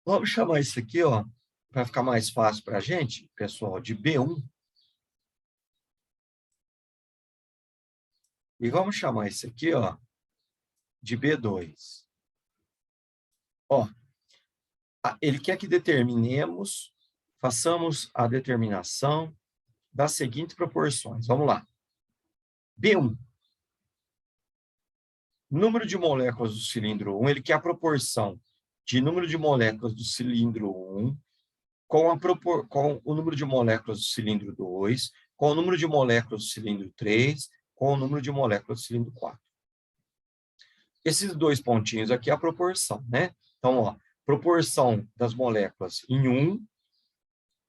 Vamos chamar isso aqui, ó, para ficar mais fácil para a gente, pessoal, de B1. E vamos chamar isso aqui, ó, de B2. Ó, ele quer que determinemos, façamos a determinação das seguintes proporções. Vamos lá. B1. Número de moléculas do cilindro 1, ele quer a proporção de número de moléculas do cilindro 1 com o número de moléculas do cilindro 2, com o número de moléculas do cilindro 3, com o número de moléculas do cilindro 4. Esses dois pontinhos aqui é a proporção, né? Então, ó, proporção das moléculas em 1,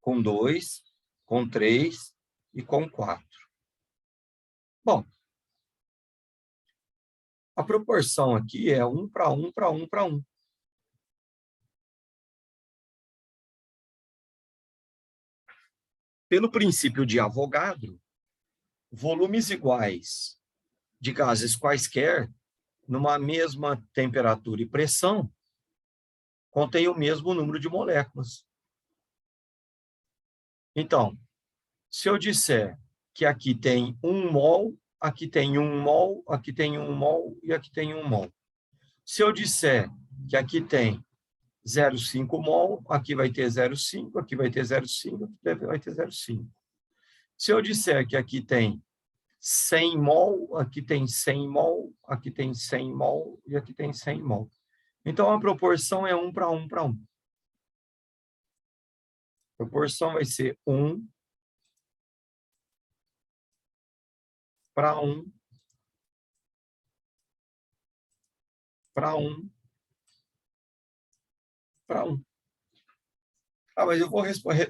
com 2, com 3 e com 4. Bom, a proporção aqui é 1 para 1 para 1 para 1. Pelo princípio de Avogadro, volumes iguais de gases quaisquer, numa mesma temperatura e pressão, contêm o mesmo número de moléculas. Então, se eu disser que aqui tem 1 mol, aqui tem 1 mol, aqui tem 1 mol e aqui tem 1 mol. Se eu disser que aqui tem 0,5 mol, aqui vai ter 0,5, aqui vai ter 0,5, aqui vai ter 0,5. Se eu disser que aqui tem 100 mol, aqui tem 100 mol, aqui tem 100 mol e aqui tem 100 mol. Então, a proporção é 1 para 1 para 1. A proporção vai ser 1 para 1 para 1 para 1. Ah, mas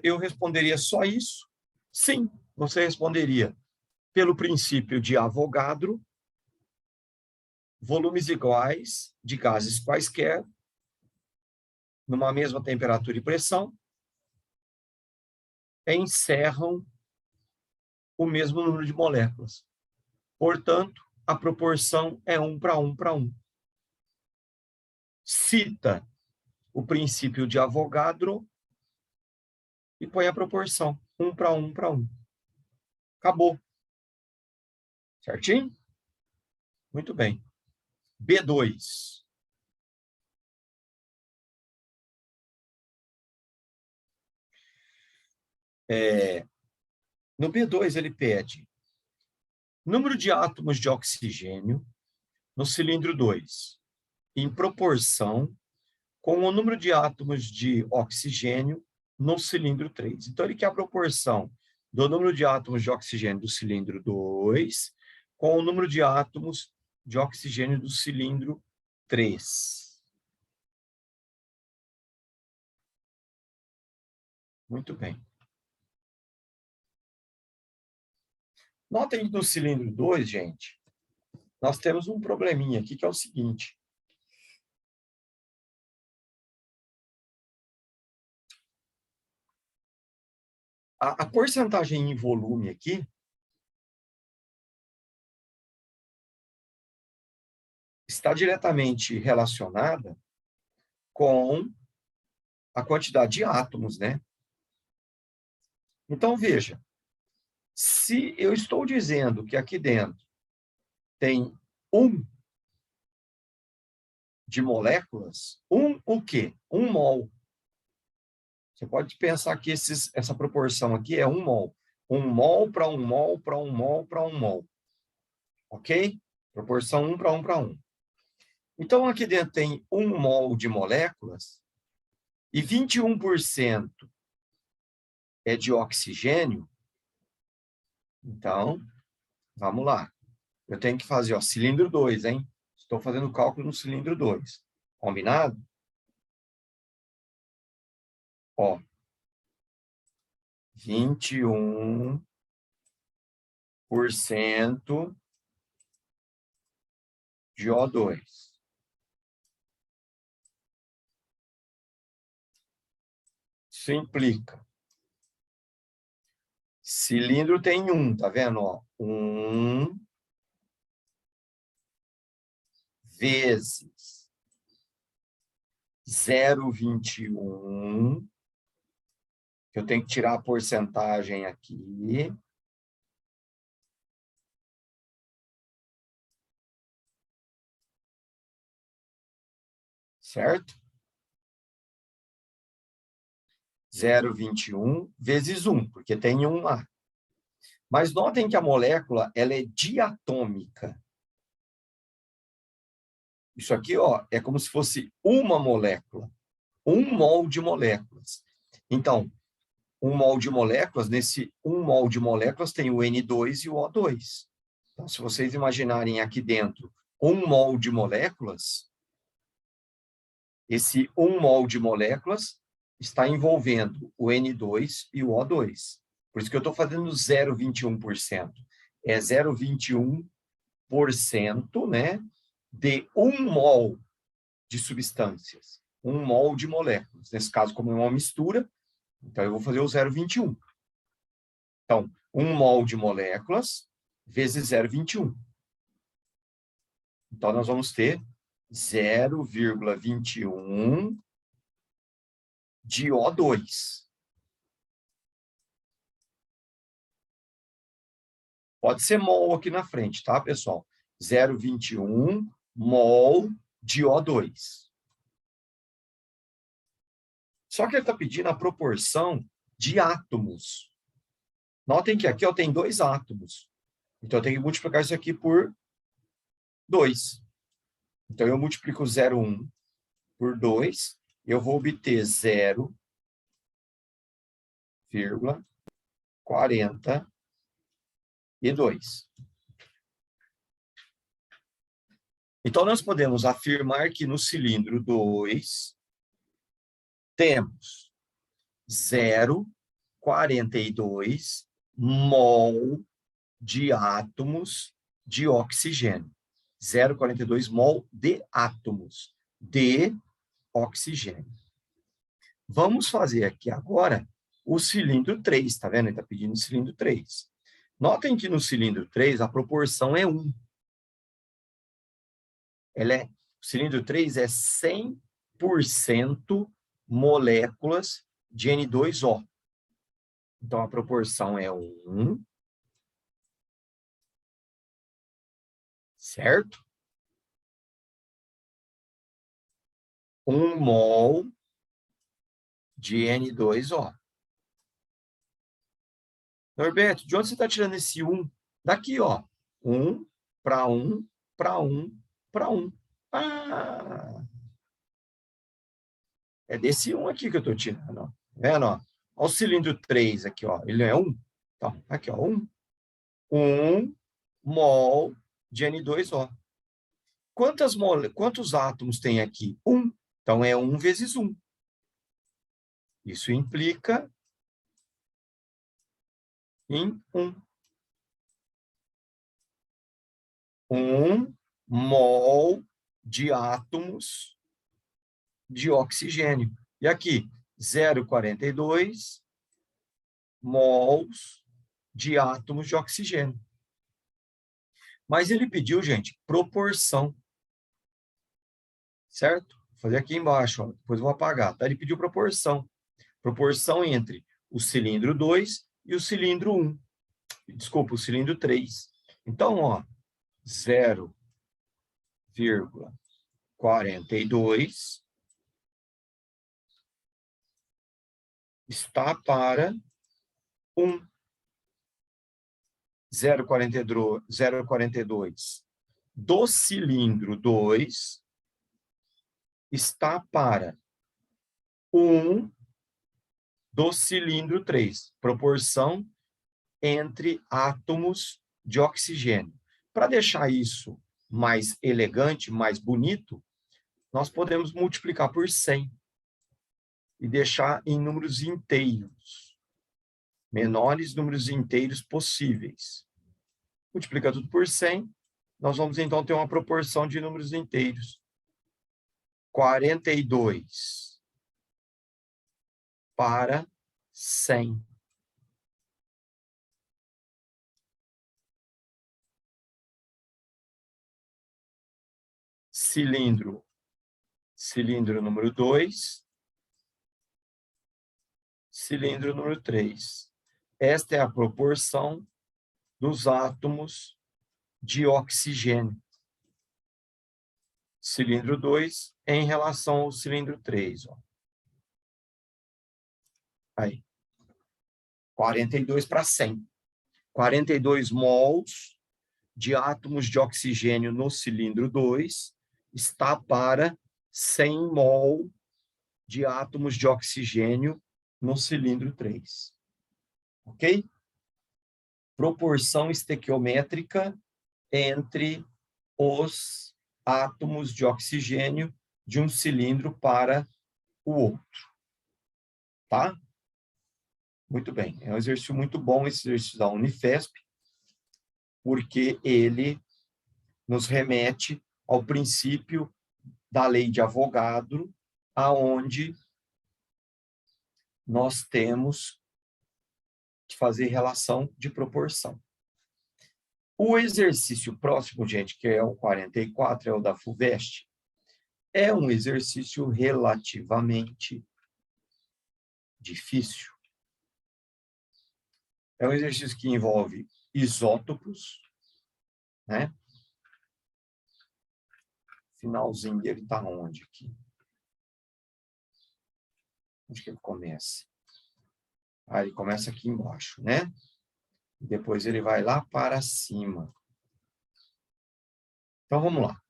eu responderia só isso? Sim, você responderia pelo princípio de Avogadro, volumes iguais de gases quaisquer, numa mesma temperatura e pressão, encerram o mesmo número de moléculas. Portanto, a proporção é 1 para 1 para 1. Cita o princípio de Avogadro e põe a proporção 1 para 1 para 1. Acabou. Certinho? Muito bem. B2. No B2, ele pede número de átomos de oxigênio no cilindro 2, em proporção com o número de átomos de oxigênio no cilindro 3. Então, ele quer a proporção do número de átomos de oxigênio do cilindro 2 com o número de átomos de oxigênio do cilindro 3. Muito bem. Notem que no cilindro 2, gente, nós temos um probleminha aqui, que é o seguinte. A porcentagem em volume aqui está diretamente relacionada com a quantidade de átomos, né? Então, veja, se eu estou dizendo que aqui dentro tem 1 de moléculas, o quê? 1 mol. Você pode pensar que essa proporção aqui é 1 mol. 1 mol para 1 mol para 1 mol para 1 mol. Ok? Proporção 1 para 1 para 1. Então, aqui dentro tem 1 mol de moléculas e 21% é de oxigênio. Então, vamos lá. Eu tenho que fazer, ó, cilindro 2, hein? Estou fazendo cálculo no cilindro 2. Combinado? Ó, 21% de O2. Isso implica. Cilindro tem 1, tá vendo? Ó, 1 vezes 0,21. Eu tenho que tirar a porcentagem aqui. Certo? 0,21 vezes 1, porque tem 1 lá. Mas notem que a molécula ela é diatômica. Isso aqui, ó, é como se fosse uma molécula. 1 mol de moléculas. Então, 1 mol de moléculas, nesse 1 mol de moléculas tem o N2 e o O2. Então, se vocês imaginarem aqui dentro 1 mol de moléculas, esse 1 mol de moléculas está envolvendo o N2 e o O2. Por isso que eu estou fazendo 0,21%. É 0,21%, né, de 1 mol de substâncias. 1 mol de moléculas. Nesse caso, como é uma mistura, então eu vou fazer o 0,21. Então, 1 mol de moléculas vezes 0,21. Então, nós vamos ter 0,21 de O2. Pode ser mol aqui na frente, tá, pessoal? 0,21 mol de O2. Só que ele está pedindo a proporção de átomos. Notem que aqui ó, tem 2 átomos. Então, eu tenho que multiplicar isso aqui por 2. Então, eu multiplico 0,1 por 2, eu vou obter 0,42. Então, nós podemos afirmar que no cilindro 2 temos 0,42 mol de átomos de oxigênio. 0,42 mol de átomos de oxigênio. Vamos fazer aqui agora o cilindro 3, tá vendo? Ele está pedindo o cilindro 3. Notem que no cilindro 3 a proporção é 1. O cilindro 3 é 100% moléculas de N2O. Então, a proporção é 1. Certo? 1 mol de N2O. Norberto, de onde você está tirando esse 1? Daqui, ó. 1 para 1 para 1 para 1. Ah! É desse 1 aqui que eu estou tirando. Ó. Tá vendo? Ó? Olha o cilindro 3 aqui, ó. Ele é 1. Então, aqui, ó. 1 mol de N2O. Quantos átomos tem aqui? 1. Então, é 1 vezes 1. Isso implica em 1. 1 mol de átomos de oxigênio. E aqui, 0,42 mols de átomos de oxigênio. Mas ele pediu, gente, proporção. Certo? Vou fazer aqui embaixo, ó. Depois eu vou apagar. Tá? Ele pediu proporção. Proporção entre o cilindro 2 e o cilindro 1. Desculpa, o cilindro 3. Então, ó, 0,42 está para 1. 0,42 do cilindro 2 está para 1 do cilindro 3. Proporção entre átomos de oxigênio. Para deixar isso mais elegante, mais bonito, nós podemos multiplicar por 100 e deixar em números inteiros, menores números inteiros possíveis. Multiplica tudo por 100, nós vamos então ter uma proporção de números inteiros. 42 para 100. Cilindro número 2, cilindro número 3. Esta é a proporção dos átomos de oxigênio. Cilindro 2 em relação ao cilindro 3. Ó. Aí. 42 para 100. 42 mols de átomos de oxigênio no cilindro 2 está para 100 mol de átomos de oxigênio no cilindro 3. Ok? Proporção estequiométrica entre os átomos de oxigênio de um cilindro para o outro. Tá? Muito bem. É um exercício muito bom esse exercício da Unifesp, porque ele nos remete ao princípio da lei de Avogadro, aonde nós temos que fazer relação de proporção. O exercício próximo, gente, que é o 44, é o da FUVEST, é um exercício relativamente difícil. É um exercício que envolve isótopos, né? Finalzinho dele está onde aqui? Onde que ele começa? Ah, ele começa aqui embaixo, né? Depois ele vai lá para cima. Então, vamos lá.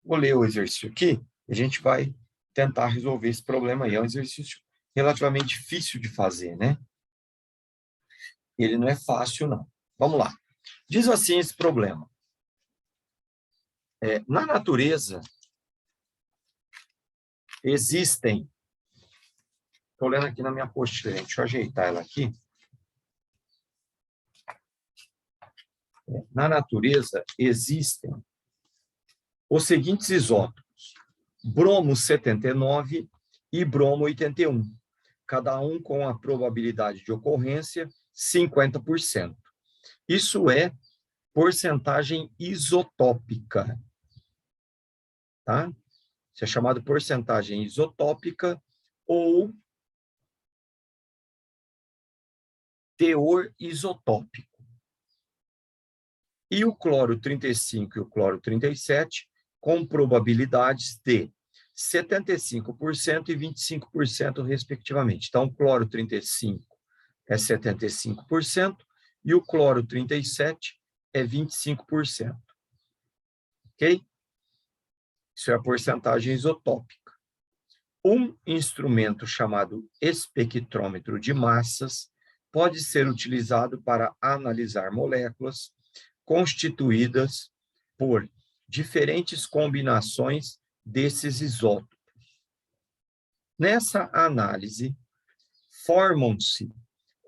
Vou ler o exercício aqui e a gente vai tentar resolver esse problema aí. É um exercício relativamente difícil de fazer, né? Ele não é fácil, não. Vamos lá. Diz assim esse problema. Na natureza, existem... Estou olhando aqui na minha apostila, deixa eu ajeitar ela aqui. Na natureza, existem os seguintes isótopos: bromo 79 e bromo 81, cada um com a probabilidade de ocorrência 50%. Isso é porcentagem isotópica, tá? Isso é chamado porcentagem isotópica ou teor isotópico. E o cloro 35 e o cloro 37 com probabilidades de 75% e 25%, respectivamente. Então, o cloro 35 é 75% e o cloro 37 é 25%. Ok? Isso é a porcentagem isotópica. Um instrumento chamado espectrômetro de massas pode ser utilizado para analisar moléculas constituídas por diferentes combinações desses isótopos. Nessa análise, formam-se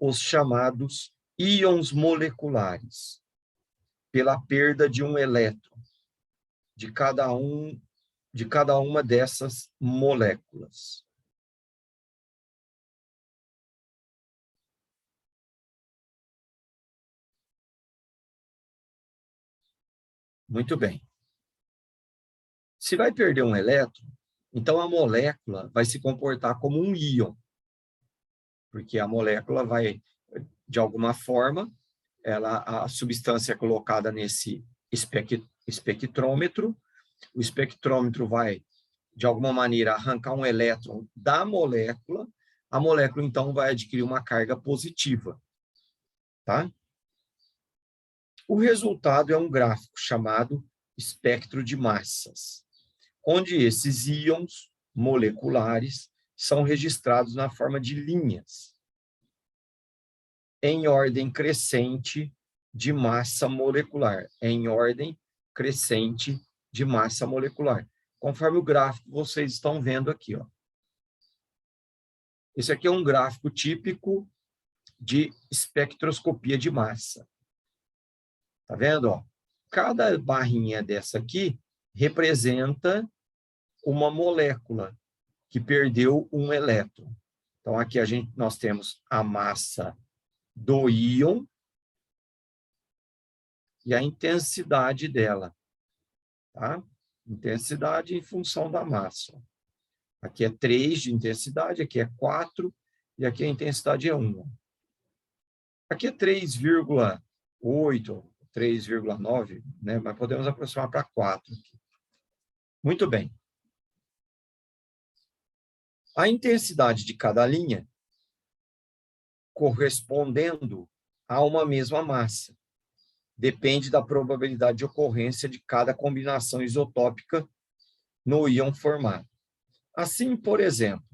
os chamados íons moleculares, pela perda de um elétron de cada uma dessas moléculas. Muito bem. Se vai perder um elétron, então a molécula vai se comportar como um íon, porque a molécula vai, de alguma forma, a substância é colocada nesse espectrômetro, o espectrômetro vai, de alguma maneira, arrancar um elétron da molécula, a molécula, então, vai adquirir uma carga positiva, tá? O resultado é um gráfico chamado espectro de massas, onde esses íons moleculares são registrados na forma de linhas, em ordem crescente de massa molecular, em ordem crescente de massa molecular, conforme o gráfico vocês estão vendo aqui, ó. Esse aqui é um gráfico típico de espectroscopia de massa. Tá vendo, ó? Cada barrinha dessa aqui representa uma molécula que perdeu um elétron. Então, aqui nós temos a massa do íon e a intensidade dela, tá? Intensidade em função da massa. Aqui é 3 de intensidade, aqui é 4, e aqui a intensidade é 1. Aqui é 3,8, 3,9, né? Mas podemos aproximar para 4 aqui. Muito bem. A intensidade de cada linha correspondendo a uma mesma massa. Depende da probabilidade de ocorrência de cada combinação isotópica no íon formado. Assim, por exemplo,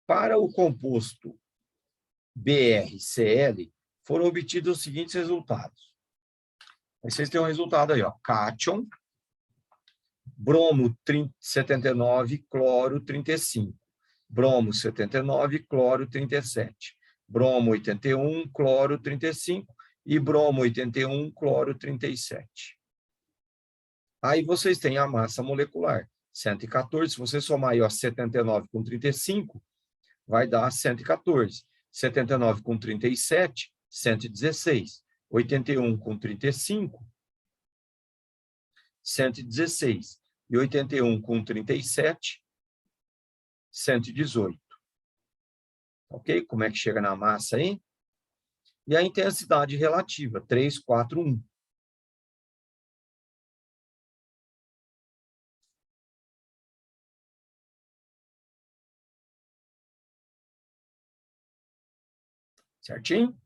para o composto BrCl, foram obtidos os seguintes resultados. Aí vocês têm um resultado aí, ó, cátion, bromo 79, cloro 35, bromo 79, cloro 37, bromo 81, cloro 35 e bromo 81, cloro 37. Aí vocês têm a massa molecular, 114, se você somar aí, ó, 79 com 35, vai dar 114. 79 com 37, 116. 81 com 35, 116. E 81 com 37, 118. Ok? Como é que chega na massa aí? E a intensidade relativa, 3, 4, 1. Certinho?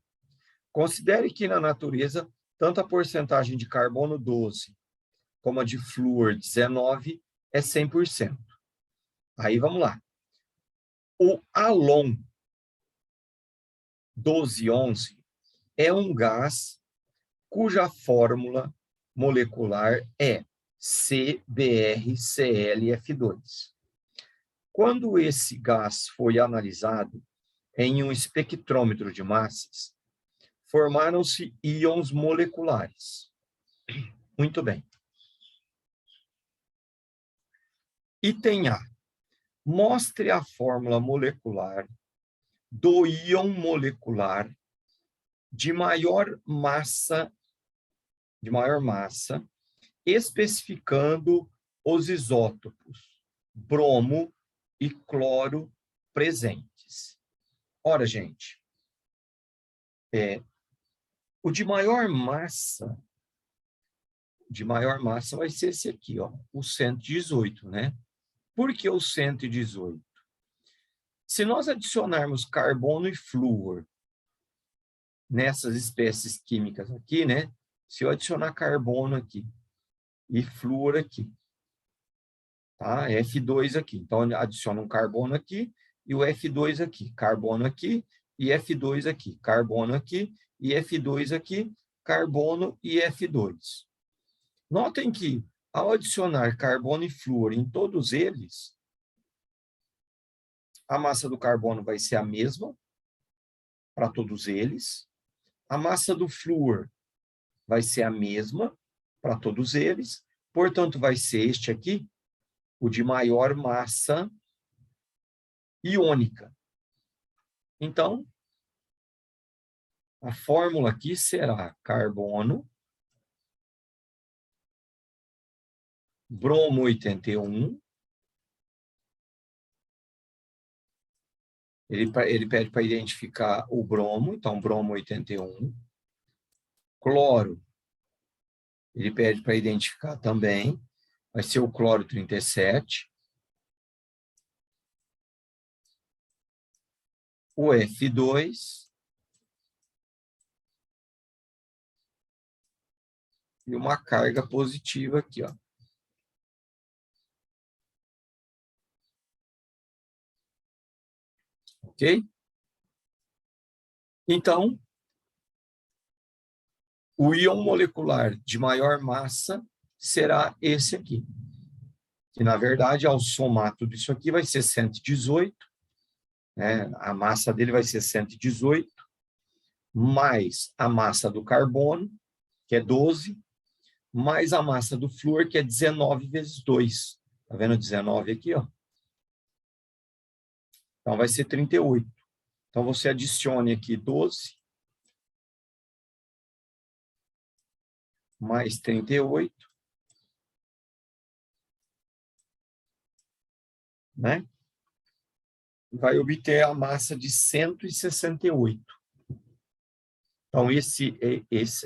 Considere que na natureza, tanto a porcentagem de carbono 12 como a de flúor 19 é 100%. Aí vamos lá. O halon 1211 é um gás cuja fórmula molecular é CbRClF2. Quando esse gás foi analisado em um espectrômetro de massas, formaram-se íons moleculares. Muito bem. Item A. Mostre a fórmula molecular do íon molecular de maior massa, especificando os isótopos bromo e cloro presentes. Ora, gente, o de maior massa vai ser esse aqui, ó, o 118, né? Por que o 118? Se nós adicionarmos carbono e flúor nessas espécies químicas aqui, né? Se eu adicionar carbono aqui e flúor aqui, tá? F2 aqui. Então, adiciona um carbono aqui e o F2 aqui. Carbono aqui e F2 aqui. Carbono aqui e F2 aqui. Carbono e F2. Notem que, ao adicionar carbono e flúor em todos eles, a massa do carbono vai ser a mesma para todos eles. A massa do flúor vai ser a mesma para todos eles. Portanto, vai ser este aqui, o de maior massa iônica. Então, a fórmula aqui será carbono, bromo 81. Ele pede para identificar o bromo, então bromo 81. Cloro, ele pede para identificar também, vai ser o cloro 37. O F2 e uma carga positiva aqui, ó. Ok? Então, o íon molecular de maior massa será esse aqui. Que, na verdade, ao somar tudo isso aqui, vai ser 118. Né? A massa dele vai ser 118, mais a massa do carbono, que é 12, mais a massa do flúor, que é 19 vezes 2. Está vendo 19 aqui, ó? Então, vai ser 38. Então, você adicione aqui 12 mais 38, né? Vai obter a massa de 168. Então,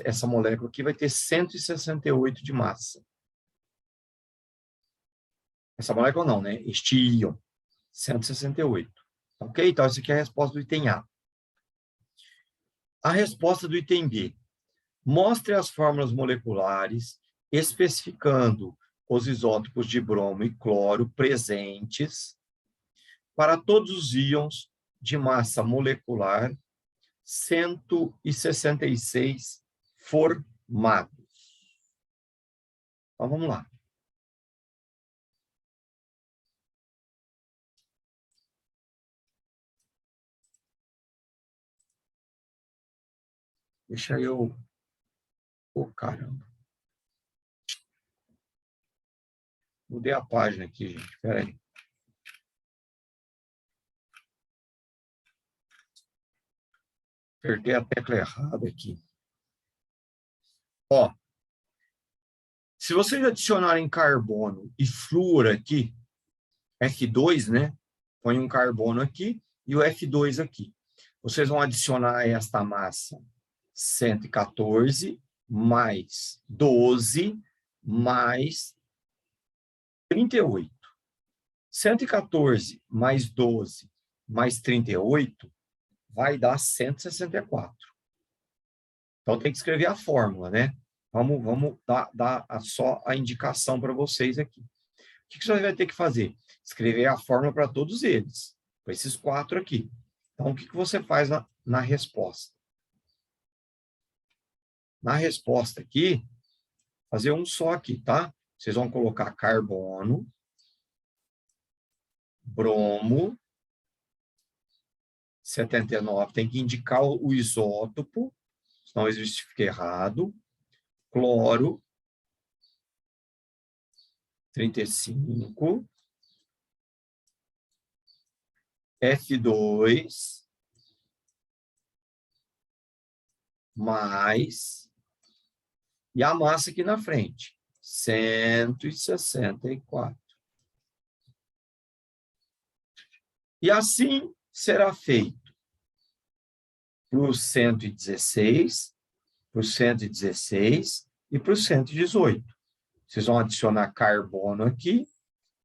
essa molécula aqui vai ter 168 de massa. Essa molécula não, né? Este íon, 168. Ok? Então, essa aqui é a resposta do item A. A resposta do item B. Mostre as fórmulas moleculares especificando os isótopos de bromo e cloro presentes para todos os íons de massa molecular 166 formados. Então, vamos lá. Deixa eu... Oh, caramba. Mudei a página aqui, gente. Espera aí. Apertei a tecla errada aqui. Ó, se vocês adicionarem carbono e flúor aqui, F2, né? Põe um carbono aqui e o F2 aqui. Vocês vão adicionar esta massa 114 mais 12 mais 38. 114 mais 12 mais 38 vai dar 164. Então, tem que escrever a fórmula, né? Vamos dar só a indicação para vocês aqui. O que você vai ter que fazer? Escrever a fórmula para todos eles, para esses 4 aqui. Então, o que você faz na resposta? Na resposta aqui, fazer um só aqui, tá? Vocês vão colocar carbono, bromo, 79, tem que indicar o isótopo, senão eu fiquei errado. Cloro, 35. F2, mais, e a massa aqui na frente, 164. E assim será feito para o 116, para o 116 e para o 118. Vocês vão adicionar carbono aqui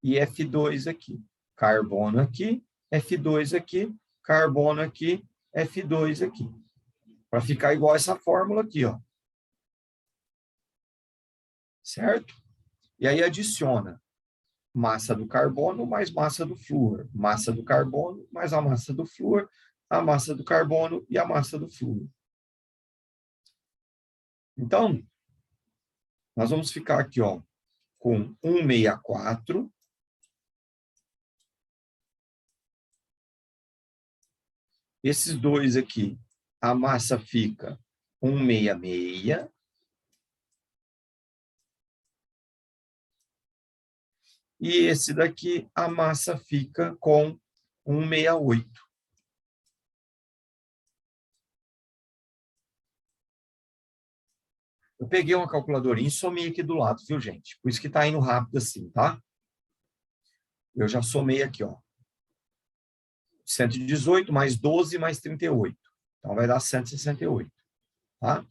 e F2 aqui. Carbono aqui, F2 aqui, carbono aqui, F2 aqui. Para ficar igual essa fórmula aqui, ó. Certo? E aí adiciona massa do carbono mais massa do flúor. Massa do carbono mais a massa do flúor, a massa do carbono e a massa do flúor. Então, nós vamos ficar aqui, ó, com 164. Esses dois aqui, a massa fica 166. E esse daqui, a massa fica com 168. Eu peguei uma calculadorinha e somei aqui do lado, viu, gente? Por isso que está indo rápido assim, tá? Eu já somei aqui, ó. 118 mais 12 mais 38. Então, vai dar 168, tá?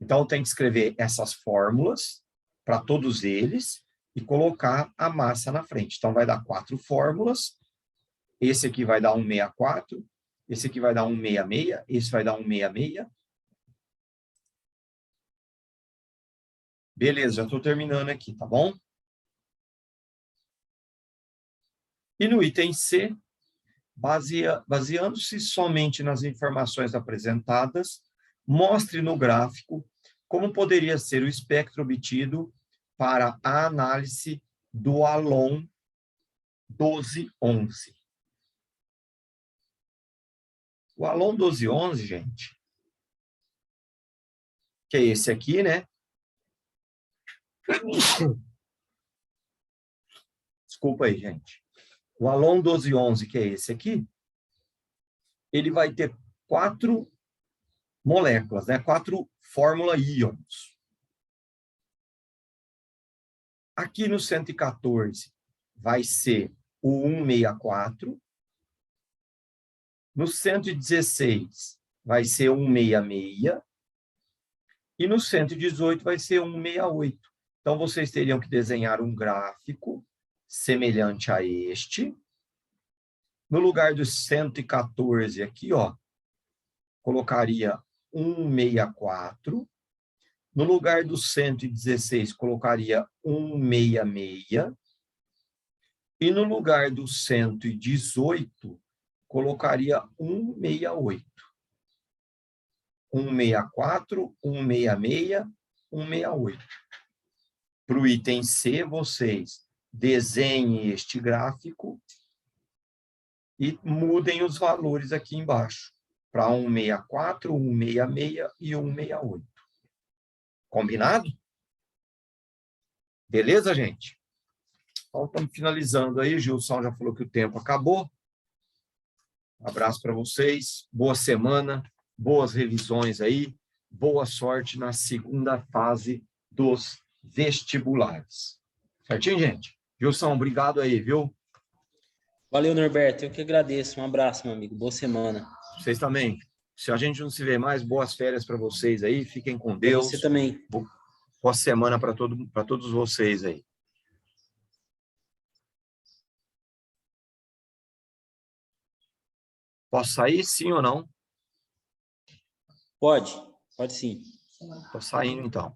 Então, eu tenho que escrever essas fórmulas para todos eles e colocar a massa na frente. Então, vai dar 4 fórmulas. Esse aqui vai dar 164. Esse aqui vai dar 166. Esse vai dar 166. Beleza, já estou terminando aqui, tá bom? E no item C, baseando-se somente nas informações apresentadas, mostre no gráfico como poderia ser o espectro obtido para a análise do halon 1211. O halon 1211, gente, que é esse aqui, né? Desculpa aí, gente. O halon 1211, que é esse aqui, ele vai ter 4 moléculas, né? 4 fórmula íons. Aqui no 114 vai ser o 164. No 116 vai ser 166. E no 118 vai ser 168. Então, vocês teriam que desenhar um gráfico semelhante a este. No lugar do 114 aqui, ó, colocaria 164. No lugar do 116, colocaria 166. E no lugar do 118, colocaria 168. 164, 166, 168. Para o item C, vocês desenhem este gráfico e mudem os valores aqui embaixo para 164, 166 e 168. Combinado? Beleza, gente? Então, estamos finalizando aí. Gilson já falou que o tempo acabou. Um abraço para vocês. Boa semana. Boas revisões aí. Boa sorte na segunda fase dos vestibulares. Certinho, gente? Gilson, obrigado aí, viu? Valeu, Norberto. Eu que agradeço. Um abraço, meu amigo. Boa semana. Vocês também. Se a gente não se vê mais, boas férias para vocês aí. Fiquem com Pra Deus. você também. Boa semana para todos vocês aí. Posso sair, sim ou não? Pode sim. Estou saindo, então.